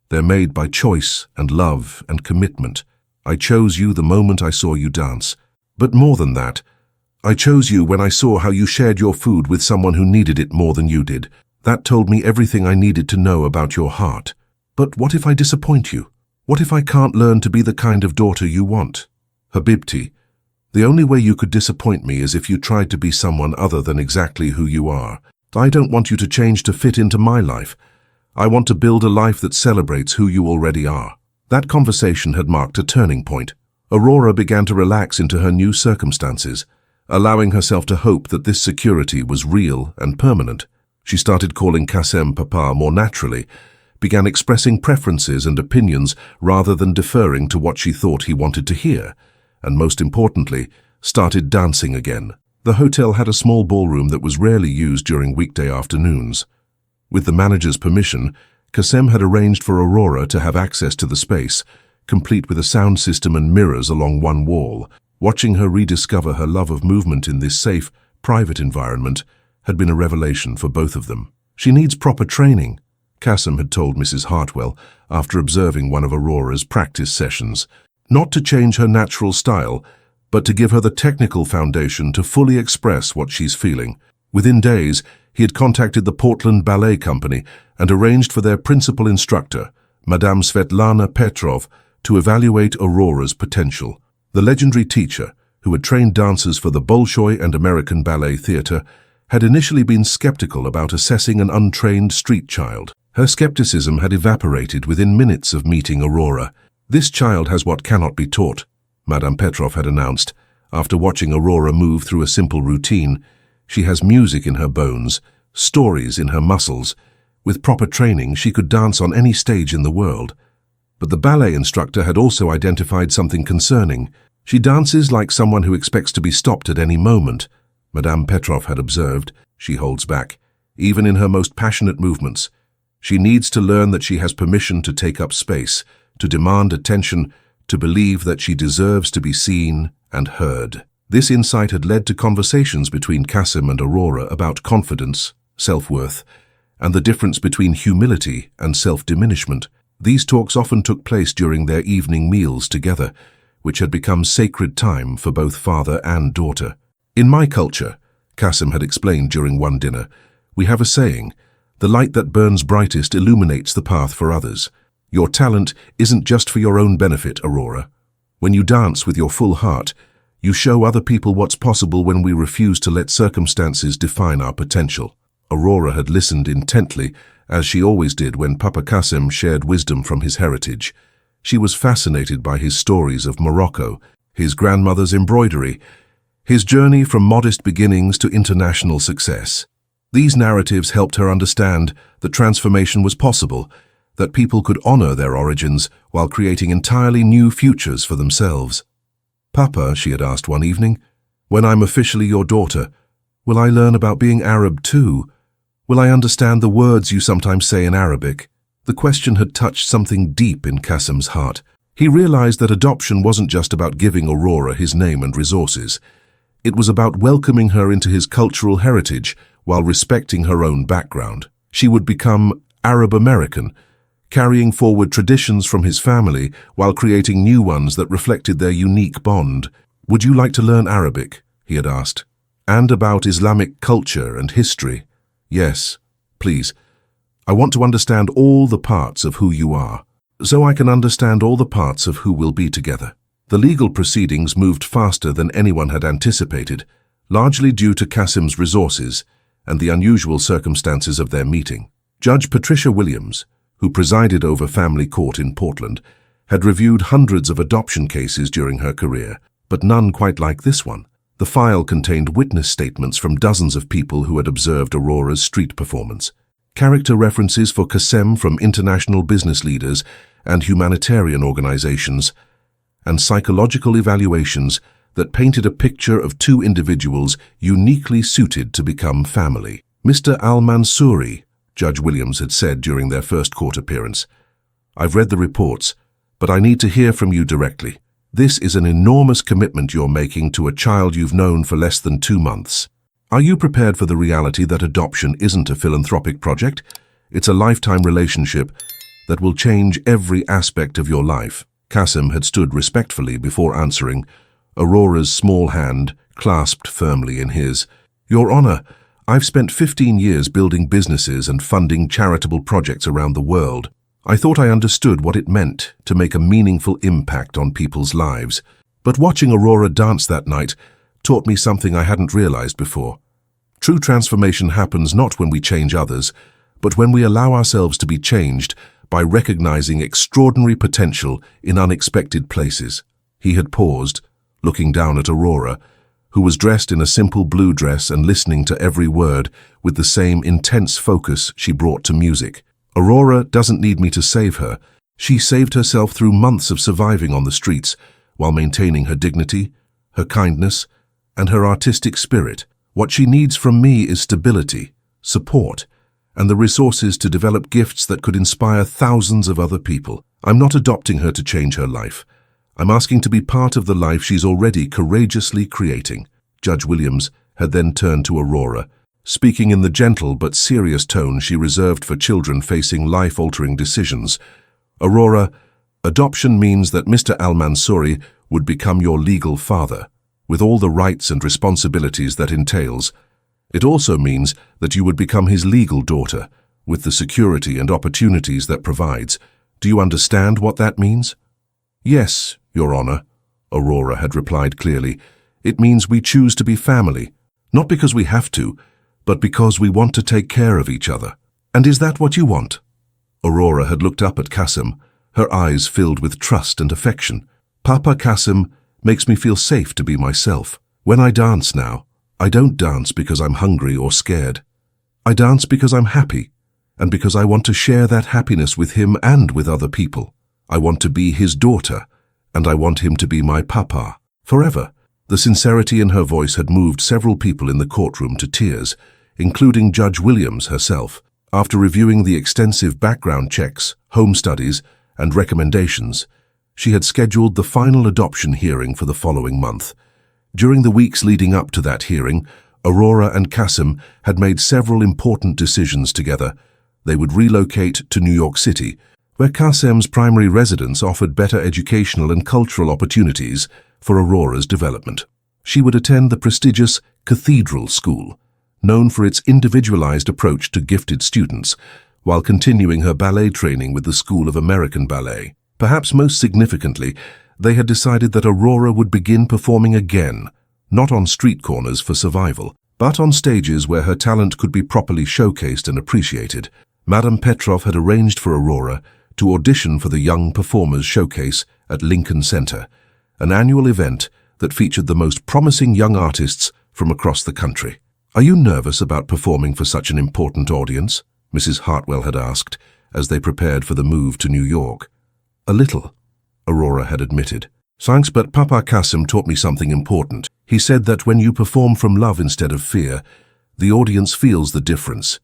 They're made by choice and love and commitment. I chose you the moment I saw you dance. But more than that, I chose you when I saw how you shared your food with someone who needed it more than you did. That told me everything I needed to know about your heart. But what if I disappoint you? What if I can't learn to be the kind of daughter you want? Habibti, the only way you could disappoint me is if you tried to be someone other than exactly who you are. I don't want you to change to fit into my life. I want to build a life that celebrates who you already are." That conversation had marked a turning point. Aurora began to relax into her new circumstances, allowing herself to hope that this security was real and permanent. She started calling Kassem Papa more naturally, began expressing preferences and opinions rather than deferring to what she thought he wanted to hear, and most importantly, started dancing again. The hotel had a small ballroom that was rarely used during weekday afternoons. With the manager's permission, Kassem had arranged for Aurora to have access to the space, complete with a sound system and mirrors along one wall. Watching her rediscover her love of movement in this safe, private environment had been a revelation for both of them. "She needs proper training," Kassem had told Mrs. Hartwell after observing one of Aurora's practice sessions. "Not to change her natural style, but to give her the technical foundation to fully express what she's feeling." Within days, he had contacted the Portland Ballet Company and arranged for their principal instructor, Madame Svetlana Petrov, to evaluate Aurora's potential. The legendary teacher, who had trained dancers for the Bolshoi and American Ballet Theatre, had initially been skeptical about assessing an untrained street child. Her skepticism had evaporated within minutes of meeting Aurora. "This child has what cannot be taught," Madame Petrov had announced, after watching Aurora move through a simple routine. "She has music in her bones, stories in her muscles. With proper training, she could dance on any stage in the world." But the ballet instructor had also identified something concerning. "She dances like someone who expects to be stopped at any moment," Madame Petrov had observed. "She holds back, even in her most passionate movements. She needs to learn that she has permission to take up space, to demand attention, to believe that she deserves to be seen and heard." This insight had led to conversations between Kassem and Aurora about confidence, self-worth, and the difference between humility and self-diminishment. These talks often took place during their evening meals together, which had become sacred time for both father and daughter. "In my culture," Kassem had explained during one dinner, "we have a saying, the light that burns brightest illuminates the path for others. Your talent isn't just for your own benefit, Aurora. When you dance with your full heart, you show other people what's possible when we refuse to let circumstances define our potential." Aurora had listened intently, as she always did when Papa Kassem shared wisdom from his heritage. She was fascinated by his stories of Morocco, his grandmother's embroidery, his journey from modest beginnings to international success. These narratives helped her understand that transformation was possible, that people could honor their origins while creating entirely new futures for themselves. "Papa," she had asked one evening, "when I'm officially your daughter, will I learn about being Arab too? Will I understand the words you sometimes say in Arabic?" The question had touched something deep in Kassem's heart. He realized that adoption wasn't just about giving Aurora his name and resources. It was about welcoming her into his cultural heritage while respecting her own background. She would become Arab-American, carrying forward traditions from his family while creating new ones that reflected their unique bond. "Would you like to learn Arabic?" he had asked. "And about Islamic culture and history?" "Yes, please. I want to understand all the parts of who you are, so I can understand all the parts of who we'll be together." The legal proceedings moved faster than anyone had anticipated, largely due to Kassem's resources and the unusual circumstances of their meeting. Judge Patricia Williams, who presided over family court in Portland, had reviewed hundreds of adoption cases during her career, but none quite like this one. The file contained witness statements from dozens of people who had observed Aurora's street performance, character references for Kassem from international business leaders and humanitarian organizations, and psychological evaluations that painted a picture of two individuals uniquely suited to become family. Mr. Al-Mansouri, Judge Williams had said during their first court appearance, "I've read the reports, but I need to hear from you directly. This is an enormous commitment you're making to a child you've known for less than 2 months. Are you prepared for the reality that adoption isn't a philanthropic project? It's a lifetime relationship that will change every aspect of your life." Qasim had stood respectfully before answering, Aurora's small hand clasped firmly in his. "Your Honor, I've spent 15 years building businesses and funding charitable projects around the world. I thought I understood what it meant to make a meaningful impact on people's lives. But watching Aurora dance that night taught me something I hadn't realized before. True transformation happens not when we change others, but when we allow ourselves to be changed by recognizing extraordinary potential in unexpected places." He had paused, looking down at Aurora, who was dressed in a simple blue dress and listening to every word with the same intense focus she brought to music. "Aurora doesn't need me to save her. She saved herself through months of surviving on the streets while maintaining her dignity, her kindness, and her artistic spirit. What she needs from me is stability, support, and the resources to develop gifts that could inspire thousands of other people. I'm not adopting her to change her life. I'm asking to be part of the life she's already courageously creating." Judge Williams had then turned to Aurora, speaking in the gentle but serious tone she reserved for children facing life-altering decisions. "Aurora, adoption means that Mr. Al-Mansouri would become your legal father, with all the rights and responsibilities that entails. It also means that you would become his legal daughter, with the security and opportunities that provides. Do you understand what that means?" "Yes, Your Honor," Aurora had replied clearly. "It means we choose to be family, not because we have to, but because we want to take care of each other." "And is that what you want?" Aurora had looked up at Qasim, her eyes filled with trust and affection. "Papa Qasim makes me feel safe to be myself. When I dance now, I don't dance because I'm hungry or scared. I dance because I'm happy, and because I want to share that happiness with him and with other people. I want to be his daughter, and I want him to be my papa, forever." The sincerity in her voice had moved several people in the courtroom to tears, including Judge Williams herself. After reviewing the extensive background checks, home studies, and recommendations, she had scheduled the final adoption hearing for the following month. During the weeks leading up to that hearing, Aurora and Qasim had made several important decisions together. They would relocate to New York City, where Qasim's primary residence offered better educational and cultural opportunities for Aurora's development. She would attend the prestigious Cathedral School, known for its individualized approach to gifted students, while continuing her ballet training with the School of American Ballet. Perhaps most significantly, they had decided that Aurora would begin performing again, not on street corners for survival, but on stages where her talent could be properly showcased and appreciated. Madame Petrov had arranged for Aurora to audition for the Young Performers Showcase at Lincoln Center, an annual event that featured the most promising young artists from across the country. "Are you nervous about performing for such an important audience?" Mrs. Hartwell had asked as they prepared for the move to New York. "A little," Aurora had admitted. "Thanks, but Papa Qasim taught me something important. He said that when you perform from love instead of fear, the audience feels the difference.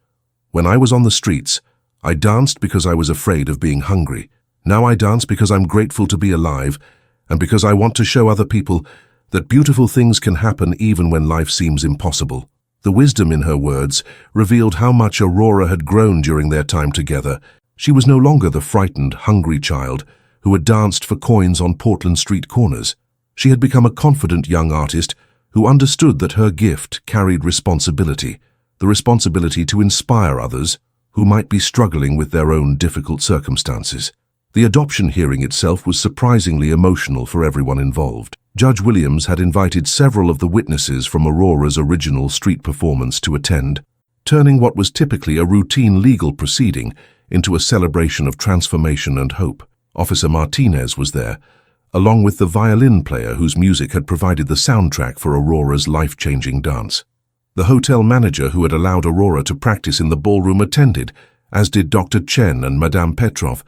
When I was on the streets, I danced because I was afraid of being hungry. Now I dance because I'm grateful to be alive and because I want to show other people that beautiful things can happen even when life seems impossible." The wisdom in her words revealed how much Aurora had grown during their time together. She was no longer the frightened, hungry child who had danced for coins on Portland street corners. She had become a confident young artist who understood that her gift carried responsibility, the responsibility to inspire others who might be struggling with their own difficult circumstances. The adoption hearing itself was surprisingly emotional for everyone involved. Judge Williams had invited several of the witnesses from Aurora's original street performance to attend, turning what was typically a routine legal proceeding into a celebration of transformation and hope. Officer Martinez was there, along with the violin player whose music had provided the soundtrack for Aurora's life-changing dance. The hotel manager who had allowed Aurora to practice in the ballroom attended, as did Dr. Chen and Madame Petrov.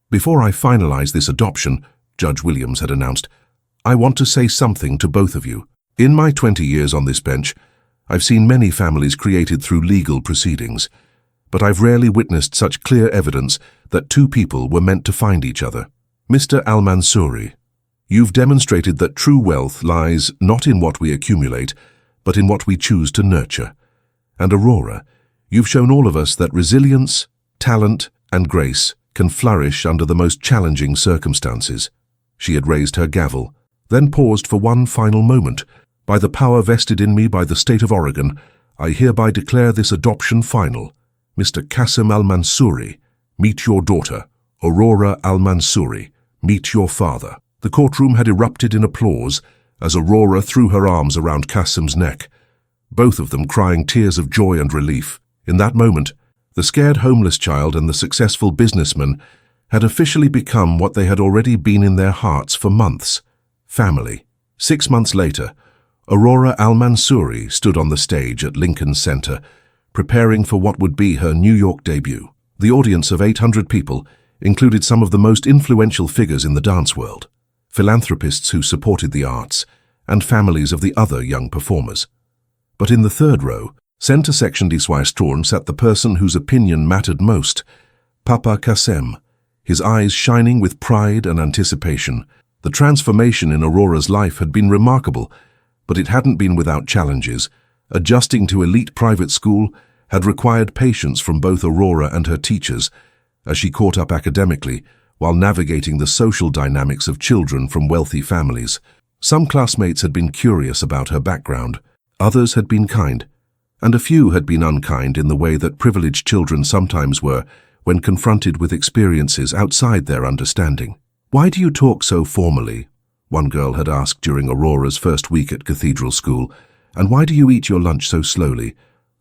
"Before I finalize this adoption," Judge Williams had announced, "I want to say something to both of you. In my 20 years on this bench, I've seen many families created through legal proceedings, but I've rarely witnessed such clear evidence that two people were meant to find each other. Mr. Al-Mansouri, you've demonstrated that true wealth lies not in what we accumulate, but in what we choose to nurture. And Aurora, you've shown all of us that resilience, talent, and grace can flourish under the most challenging circumstances. She had raised her gavel, then paused for one final moment. By the power vested in me by the state of Oregon, I hereby declare this adoption final. Mr. Qasim Al-Mansouri, meet your daughter. Aurora Al-Mansouri, meet your father. The courtroom had erupted in applause as Aurora threw her arms around Qasim's neck, both of them crying tears of joy and relief. In that moment, the scared homeless child and the successful businessman had officially become what they had already been in their hearts for months: family. 6 months later, Aurora Al-Mansouri stood on the stage at Lincoln Center, preparing for what would be her New York debut. The audience of 800 people included some of the most influential figures in the dance world, philanthropists who supported the arts, and families of the other young performers. But in the third row, center section d'histoire sat the person whose opinion mattered most, Papa Qasim, his eyes shining with pride and anticipation. The transformation in Aurora's life had been remarkable, but it hadn't been without challenges. Adjusting to elite private school had required patience from both Aurora and her teachers, as she caught up academically while navigating the social dynamics of children from wealthy families. Some classmates had been curious about her background, others had been kind, and a few had been unkind in the way that privileged children sometimes were when confronted with experiences outside their understanding. "Why do you talk so formally?" one girl had asked during Aurora's first week at Cathedral School, "and why do you eat your lunch so slowly,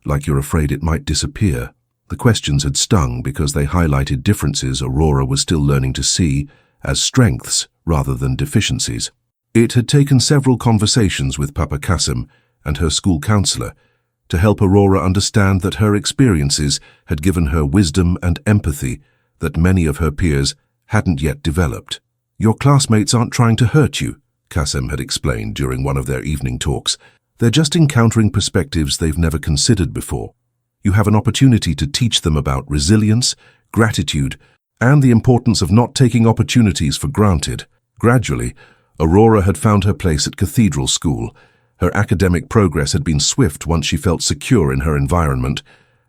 like you're afraid it might disappear?" The questions had stung because they highlighted differences Aurora was still learning to see as strengths rather than deficiencies. It had taken several conversations with Papa Qasim and her school counselor to help Aurora understand that her experiences had given her wisdom and empathy that many of her peers hadn't yet developed. "Your classmates aren't trying to hurt you," Qasim had explained during one of their evening talks. "They're just encountering perspectives they've never considered before. You have an opportunity to teach them about resilience, gratitude, and the importance of not taking opportunities for granted." Gradually, Aurora had found her place at Cathedral School. Her academic progress had been swift once she felt secure in her environment,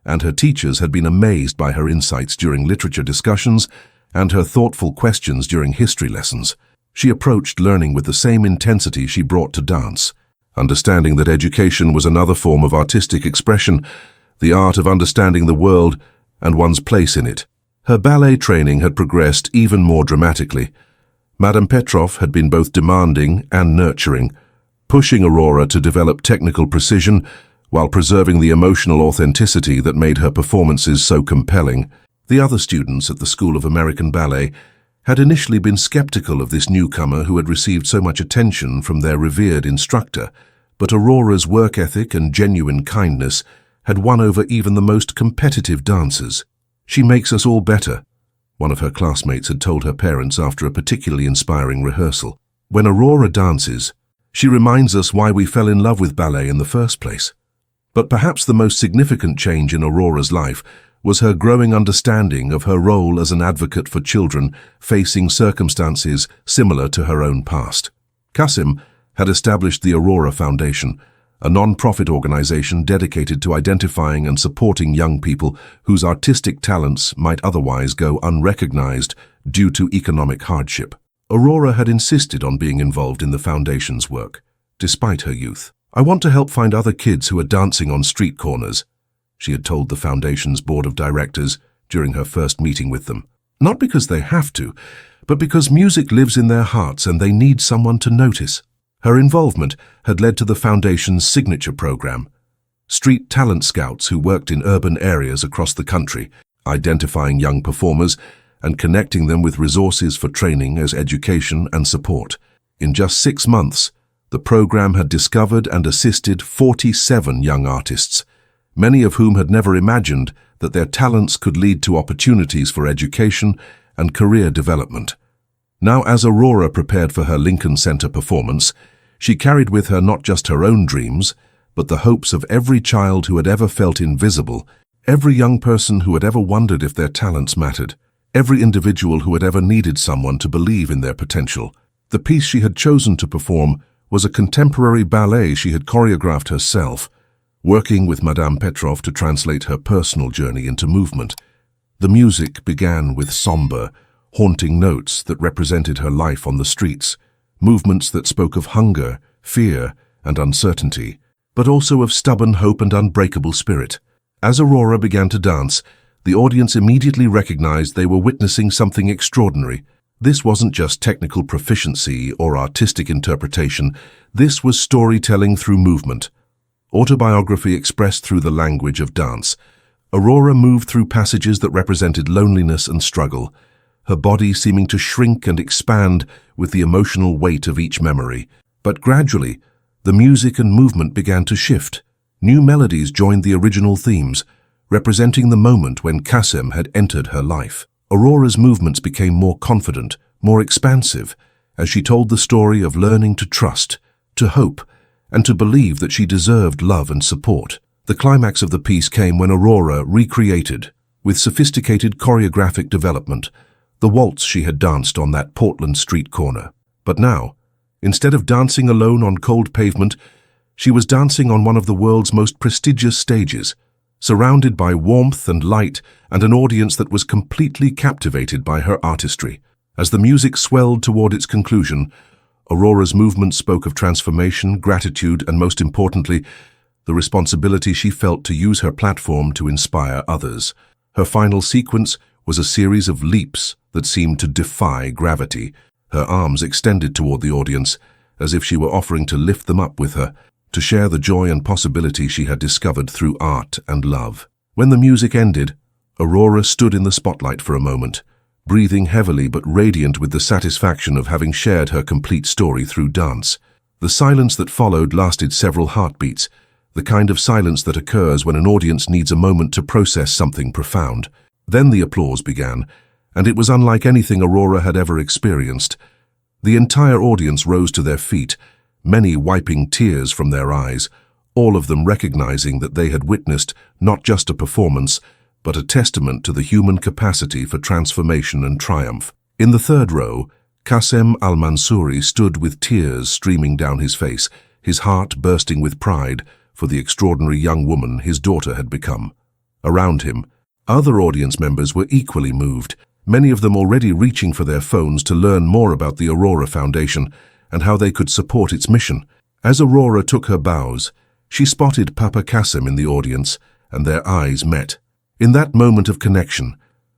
and her teachers had been amazed by her insights during literature discussions and her thoughtful questions during history lessons. She approached learning with the same intensity she brought to dance, understanding that education was another form of artistic expression, the art of understanding the world and one's place in it. Her ballet training had progressed even more dramatically. Madame Petrov had been both demanding and nurturing, pushing Aurora to develop technical precision while preserving the emotional authenticity that made her performances so compelling. The other students at the School of American Ballet had initially been skeptical of this newcomer who had received so much attention from their revered instructor, but Aurora's work ethic and genuine kindness had won over even the most competitive dancers. "She makes us all better," one of her classmates had told her parents after a particularly inspiring rehearsal. "When Aurora dances, she reminds us why we fell in love with ballet in the first place." But perhaps the most significant change in Aurora's life was her growing understanding of her role as an advocate for children facing circumstances similar to her own past. Qasim had established the Aurora Foundation, a non-profit organization dedicated to identifying and supporting young people whose artistic talents might otherwise go unrecognized due to economic hardship. Aurora had insisted on being involved in the foundation's work, despite her youth. "I want to help find other kids who are dancing on street corners," she had told the foundation's board of directors during her first meeting with them. "Not because they have to, but because music lives in their hearts and they need someone to notice." Her involvement had led to the foundation's signature program, street talent scouts who worked in urban areas across the country, identifying young performers and connecting them with resources for training as education and support. In just 6 months, the program had discovered and assisted 47 young artists, many of whom had never imagined that their talents could lead to opportunities for education and career development. Now, as Aurora prepared for her Lincoln Center performance, she carried with her not just her own dreams, but the hopes of every child who had ever felt invisible, every young person who had ever wondered if their talents mattered, every individual who had ever needed someone to believe in their potential. The piece she had chosen to perform was a contemporary ballet she had choreographed herself, working with Madame Petrov to translate her personal journey into movement. The music began with somber, haunting notes that represented her life on the streets, movements that spoke of hunger, fear, and uncertainty, but also of stubborn hope and unbreakable spirit. As Aurora began to dance, the audience immediately recognized they were witnessing something extraordinary. This wasn't just technical proficiency or artistic interpretation, this was storytelling through movement, autobiography expressed through the language of dance. Aurora moved through passages that represented loneliness and struggle, her body seeming to shrink and expand with the emotional weight of each memory. But gradually, the music and movement began to shift. New melodies joined the original themes, representing the moment when Kassem had entered her life. Aurora's movements became more confident, more expansive, as she told the story of learning to trust, to hope, and to believe that she deserved love and support. The climax of the piece came when Aurora recreated, with sophisticated choreographic development, the waltz she had danced on that Portland street corner. But now, instead of dancing alone on cold pavement, she was dancing on one of the world's most prestigious stages, surrounded by warmth and light and an audience that was completely captivated by her artistry. As the music swelled toward its conclusion, Aurora's movement spoke of transformation, gratitude, and most importantly, the responsibility she felt to use her platform to inspire others. Her final sequence was a series of leaps that seemed to defy gravity, her arms extended toward the audience, as if she were offering to lift them up with her, to share the joy and possibility she had discovered through art and love. When the music ended, Aurora stood in the spotlight for a moment, breathing heavily but radiant with the satisfaction of having shared her complete story through dance. The silence that followed lasted several heartbeats, the kind of silence that occurs when an audience needs a moment to process something profound. Then the applause began, and it was unlike anything Aurora had ever experienced. The entire audience rose to their feet, many wiping tears from their eyes, all of them recognizing that they had witnessed not just a performance, but a testament to the human capacity for transformation and triumph. In the third row, Kassem al-Mansouri stood with tears streaming down his face, his heart bursting with pride for the extraordinary young woman his daughter had become. Around him, other audience members were equally moved, many of them already reaching for their phones to learn more about the Aurora Foundation and how they could support its mission. As Aurora took her bows, she spotted Papa Kassem in the audience, and their eyes met. In that moment of connection,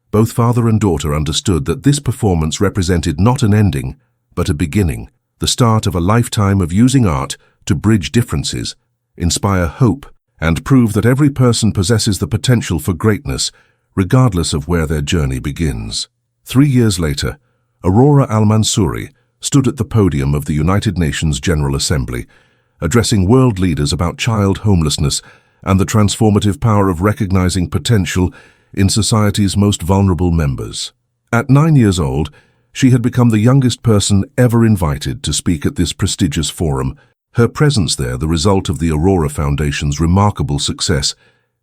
both father and daughter understood that this performance represented not an ending, but a beginning, the start of a lifetime of using art to bridge differences, inspire hope, and prove that every person possesses the potential for greatness, regardless of where their journey begins. 3 years later, Aurora al-Mansouri stood at the podium of the United Nations General Assembly, addressing world leaders about child homelessness and the transformative power of recognizing potential in society's most vulnerable members. At 9 years old, she had become the youngest person ever invited to speak at this prestigious forum, her presence there the result of the Aurora Foundation's remarkable success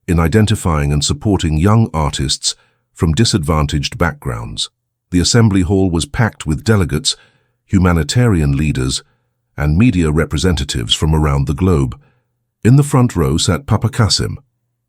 in identifying and supporting young artists from disadvantaged backgrounds. The assembly hall was packed with delegates, humanitarian leaders, and media representatives from around the globe. In the front row sat Papa Kassem,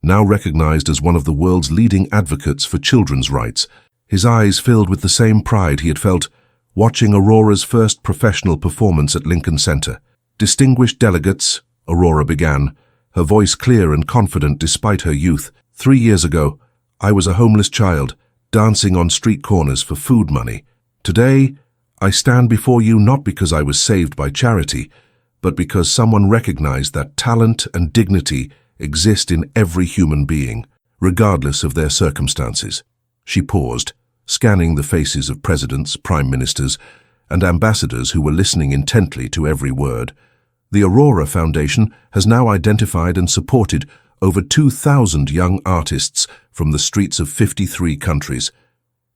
now recognized as one of the world's leading advocates for children's rights, his eyes filled with the same pride he had felt watching Aurora's first professional performance at Lincoln Center. Distinguished delegates, Aurora began, her voice clear and confident despite her youth. 3 years ago, I was a homeless child, dancing on street corners for food money. Today, I stand before you not because I was saved by charity, but because someone recognized that talent and dignity exist in every human being, regardless of their circumstances. She paused, scanning the faces of presidents, prime ministers, and ambassadors who were listening intently to every word. The Aurora Foundation has now identified and supported over 2,000 young artists from the streets of 53 countries.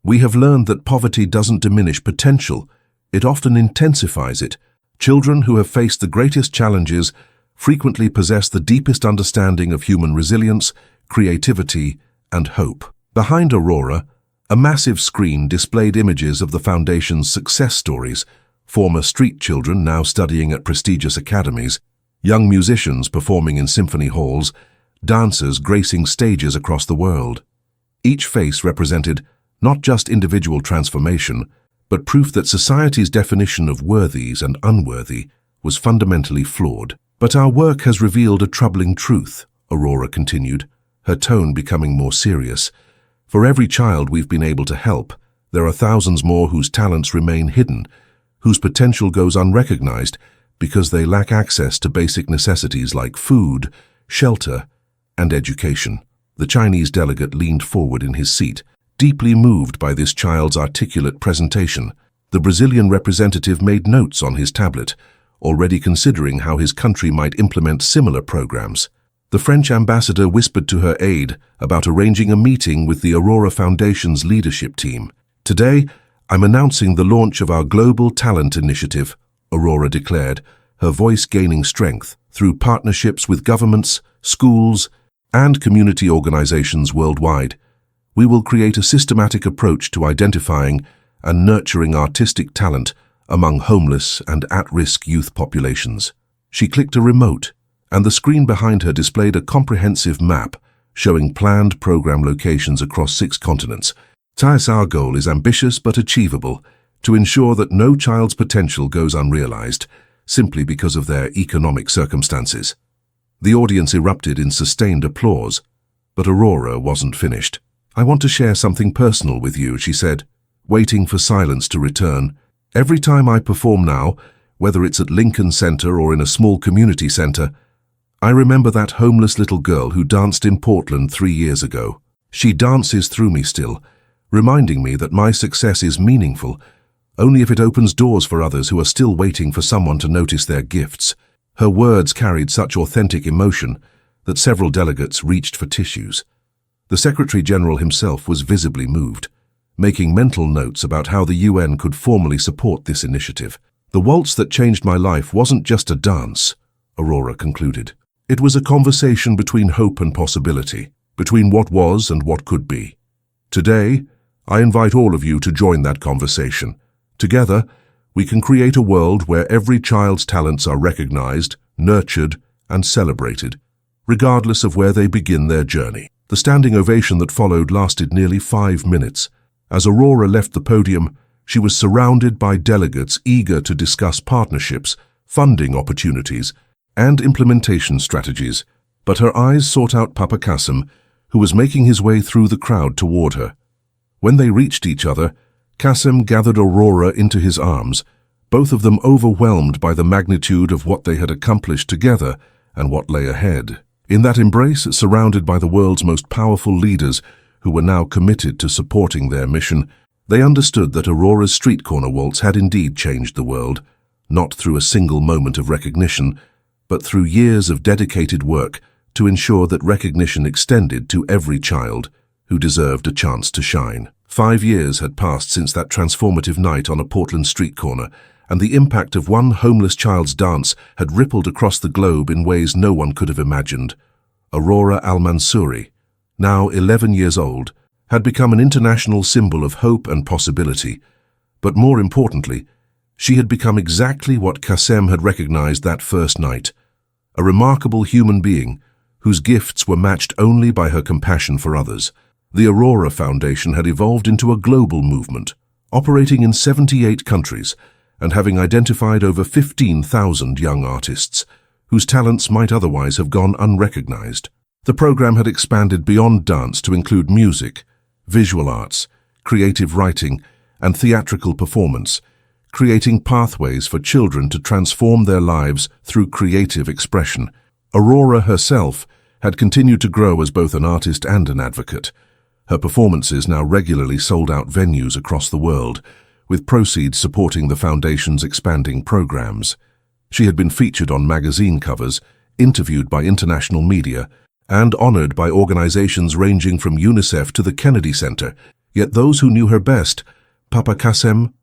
We have learned that poverty doesn't diminish potential, it often intensifies it. Children who have faced the greatest challenges, frequently possess the deepest understanding of human resilience, creativity, and hope. Behind Aurora, a massive screen displayed images of the Foundation's success stories, former street children now studying at prestigious academies, young musicians performing in symphony halls, dancers gracing stages across the world. Each face represented not just individual transformation, but proof that society's definition of worthies and unworthy was fundamentally flawed. But our work has revealed a troubling truth, Aurora continued, her tone becoming more serious. For every child we've been able to help, there are thousands more whose talents remain hidden, whose potential goes unrecognized because they lack access to basic necessities like food, shelter, and education. The Chinese delegate leaned forward in his seat, deeply moved by this child's articulate presentation. The Brazilian representative made notes on his tablet, already considering how his country might implement similar programs. The French ambassador whispered to her aide about arranging a meeting with the Aurora Foundation's leadership team. Today, I'm announcing the launch of our Global Talent Initiative, Aurora declared, her voice gaining strength through partnerships with governments, schools, and community organizations worldwide. We will create a systematic approach to identifying and nurturing artistic talent among homeless and at-risk youth populations. She clicked a remote, and the screen behind her displayed a comprehensive map showing planned program locations across 6 continents. Our goal is ambitious but achievable, to ensure that no child's potential goes unrealized simply because of their economic circumstances. The audience erupted in sustained applause, but Aurora wasn't finished. I want to share something personal with you, she said, waiting for silence to return. Every time I perform now, whether it's at Lincoln Center or in a small community center, I remember that homeless little girl who danced in Portland 3 years ago. She dances through me still, reminding me that my success is meaningful only if it opens doors for others who are still waiting for someone to notice their gifts. Her words carried such authentic emotion that several delegates reached for tissues. The Secretary General himself was visibly moved, making mental notes about how the UN could formally support this initiative. The waltz that changed my life wasn't just a dance, Aurora concluded. It was a conversation between hope and possibility, between what was and what could be. Today, I invite all of you to join that conversation. Together, we can create a world where every child's talents are recognized, nurtured, and celebrated, regardless of where they begin their journey. The standing ovation that followed lasted nearly 5 minutes. As Aurora left the podium, she was surrounded by delegates eager to discuss partnerships, funding opportunities, and implementation strategies. But her eyes sought out Papa Kassem, who was making his way through the crowd toward her. When they reached each other, Kassem gathered Aurora into his arms, both of them overwhelmed by the magnitude of what they had accomplished together and what lay ahead. In that embrace, surrounded by the world's most powerful leaders who were now committed to supporting their mission, they understood that Aurora's street corner waltz had indeed changed the world, not through a single moment of recognition, but through years of dedicated work to ensure that recognition extended to every child who deserved a chance to shine. 5 years had passed since that transformative night on a Portland street corner, and the impact of one homeless child's dance had rippled across the globe in ways no one could have imagined. Aurora Al-Mansouri, now 11 years old, had become an international symbol of hope and possibility. But more importantly, she had become exactly what Kassem had recognized that first night, a remarkable human being whose gifts were matched only by her compassion for others. The Aurora Foundation had evolved into a global movement, operating in 78 countries and having identified over 15,000 young artists, whose talents might otherwise have gone unrecognized. The program had expanded beyond dance to include music, visual arts, creative writing, and theatrical performance, creating pathways for children to transform their lives through creative expression. Aurora herself had continued to grow as both an artist and an advocate. Her performances now regularly sold out venues across the world, with proceeds supporting the Foundation's expanding programs. She had been featured on magazine covers, interviewed by international media, and honored by organizations ranging from UNICEF to the Kennedy Center. Yet those who knew her best, Papa Kassem,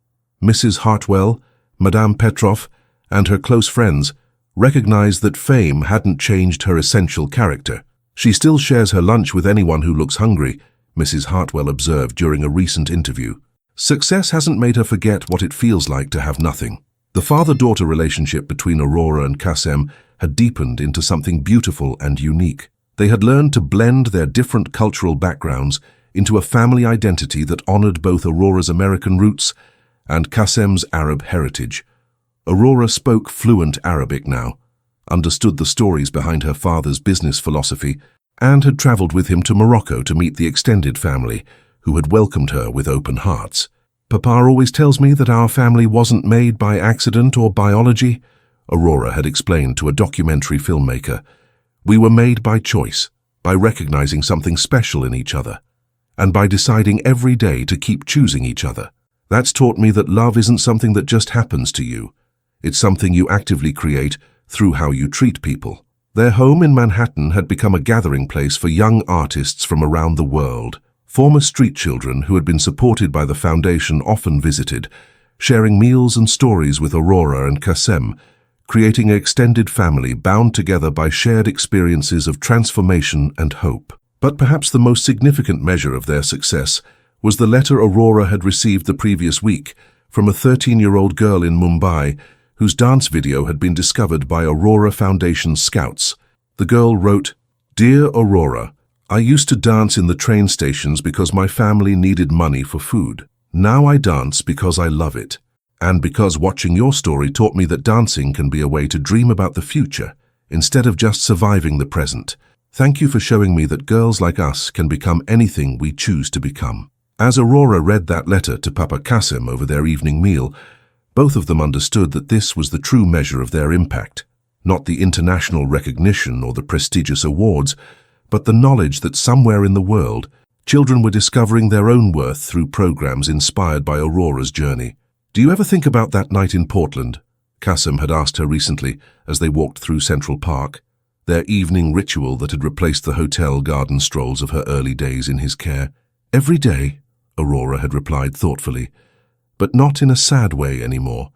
Mrs. Hartwell, Madame Petrov, and her close friends, recognized that fame hadn't changed her essential character. She still shares her lunch with anyone who looks hungry, Mrs. Hartwell observed during a recent interview. Success hasn't made her forget what it feels like to have nothing. The father-daughter relationship between Aurora and Kassem had deepened into something beautiful and unique. They had learned to blend their different cultural backgrounds into a family identity that honored both Aurora's American roots and Kassem's Arab heritage. Aurora spoke fluent Arabic now, understood the stories behind her father's business philosophy, and had traveled with him to Morocco to meet the extended family, who had welcomed her with open hearts. "Papa always tells me that our family wasn't made by accident or biology," Aurora had explained to a documentary filmmaker. "We were made by choice, by recognizing something special in each other, and by deciding every day to keep choosing each other. That's taught me that love isn't something that just happens to you. It's something you actively create through how you treat people." Their home in Manhattan had become a gathering place for young artists from around the world. Former street children who had been supported by the foundation often visited, sharing meals and stories with Aurora and Kassem, creating an extended family bound together by shared experiences of transformation and hope. But perhaps the most significant measure of their success was the letter Aurora had received the previous week from a 13-year-old girl in Mumbai whose dance video had been discovered by Aurora Foundation scouts. The girl wrote, "Dear Aurora, I used to dance in the train stations because my family needed money for food. Now I dance because I love it, and because watching your story taught me that dancing can be a way to dream about the future instead of just surviving the present. Thank you for showing me that girls like us can become anything we choose to become." As Aurora read that letter to Papa Kassem over their evening meal, both of them understood that this was the true measure of their impact, not the international recognition or the prestigious awards, but the knowledge that somewhere in the world, children were discovering their own worth through programs inspired by Aurora's journey. "Do you ever think about that night in Portland?" Kassem had asked her recently as they walked through Central Park, their evening ritual that had replaced the hotel garden strolls of her early days in his care. "Every day," Aurora had replied thoughtfully, "but not in a sad way anymore.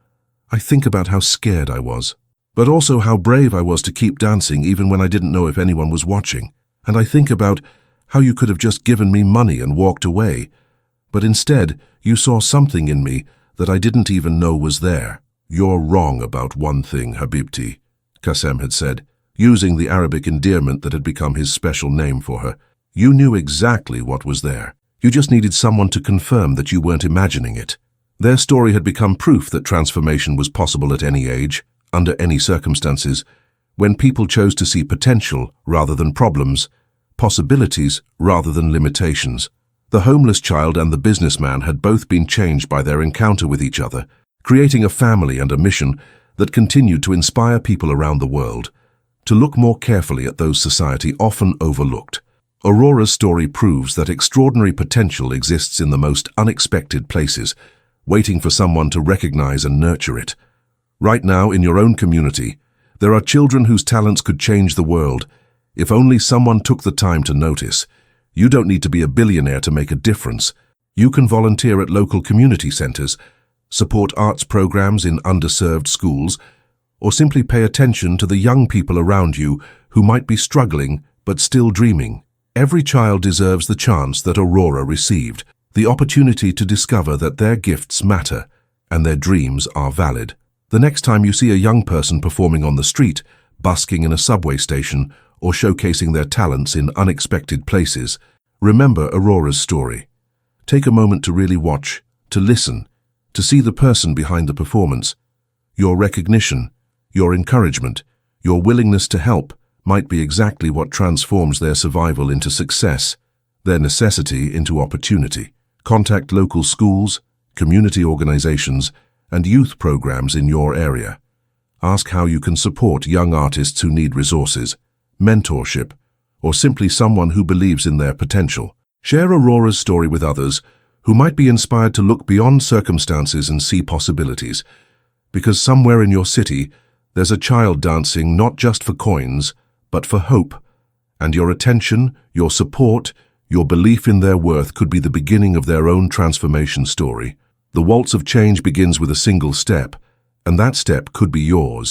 I think about how scared I was, but also how brave I was to keep dancing even when I didn't know if anyone was watching. And I think about how you could have just given me money and walked away, but instead you saw something in me that I didn't even know was there." "You're wrong about one thing, Habibti," Kassem had said, using the Arabic endearment that had become his special name for her. "You knew exactly what was there. You just needed someone to confirm that you weren't imagining it." Their story had become proof that transformation was possible at any age, under any circumstances, when people chose to see potential rather than problems, possibilities rather than limitations. The homeless child and the businessman had both been changed by their encounter with each other, creating a family and a mission that continued to inspire people around the world to look more carefully at those society often overlooked. Aurora's story proves that extraordinary potential exists in the most unexpected places, waiting for someone to recognize and nurture it. Right now, in your own community, there are children whose talents could change the world, if only someone took the time to notice. You don't need to be a billionaire to make a difference. You can volunteer at local community centers, support arts programs in underserved schools, or simply pay attention to the young people around you who might be struggling but still dreaming. Every child deserves the chance that Aurora received, the opportunity to discover that their gifts matter and their dreams are valid. The next time you see a young person performing on the street, busking in a subway station, or showcasing their talents in unexpected places, remember Aurora's story. Take a moment to really watch, to listen, to see the person behind the performance. Your recognition, your encouragement, your willingness to help might be exactly what transforms their survival into success, their necessity into opportunity. Contact local schools, community organizations, and youth programs in your area. Ask how you can support young artists who need resources, mentorship, or simply someone who believes in their potential. Share Aurora's story with others who might be inspired to look beyond circumstances and see possibilities, because somewhere in your city, there's a child dancing not just for coins, but for hope, and your attention, your support, your belief in their worth could be the beginning of their own transformation story. The waltz of change begins with a single step, and that step could be yours.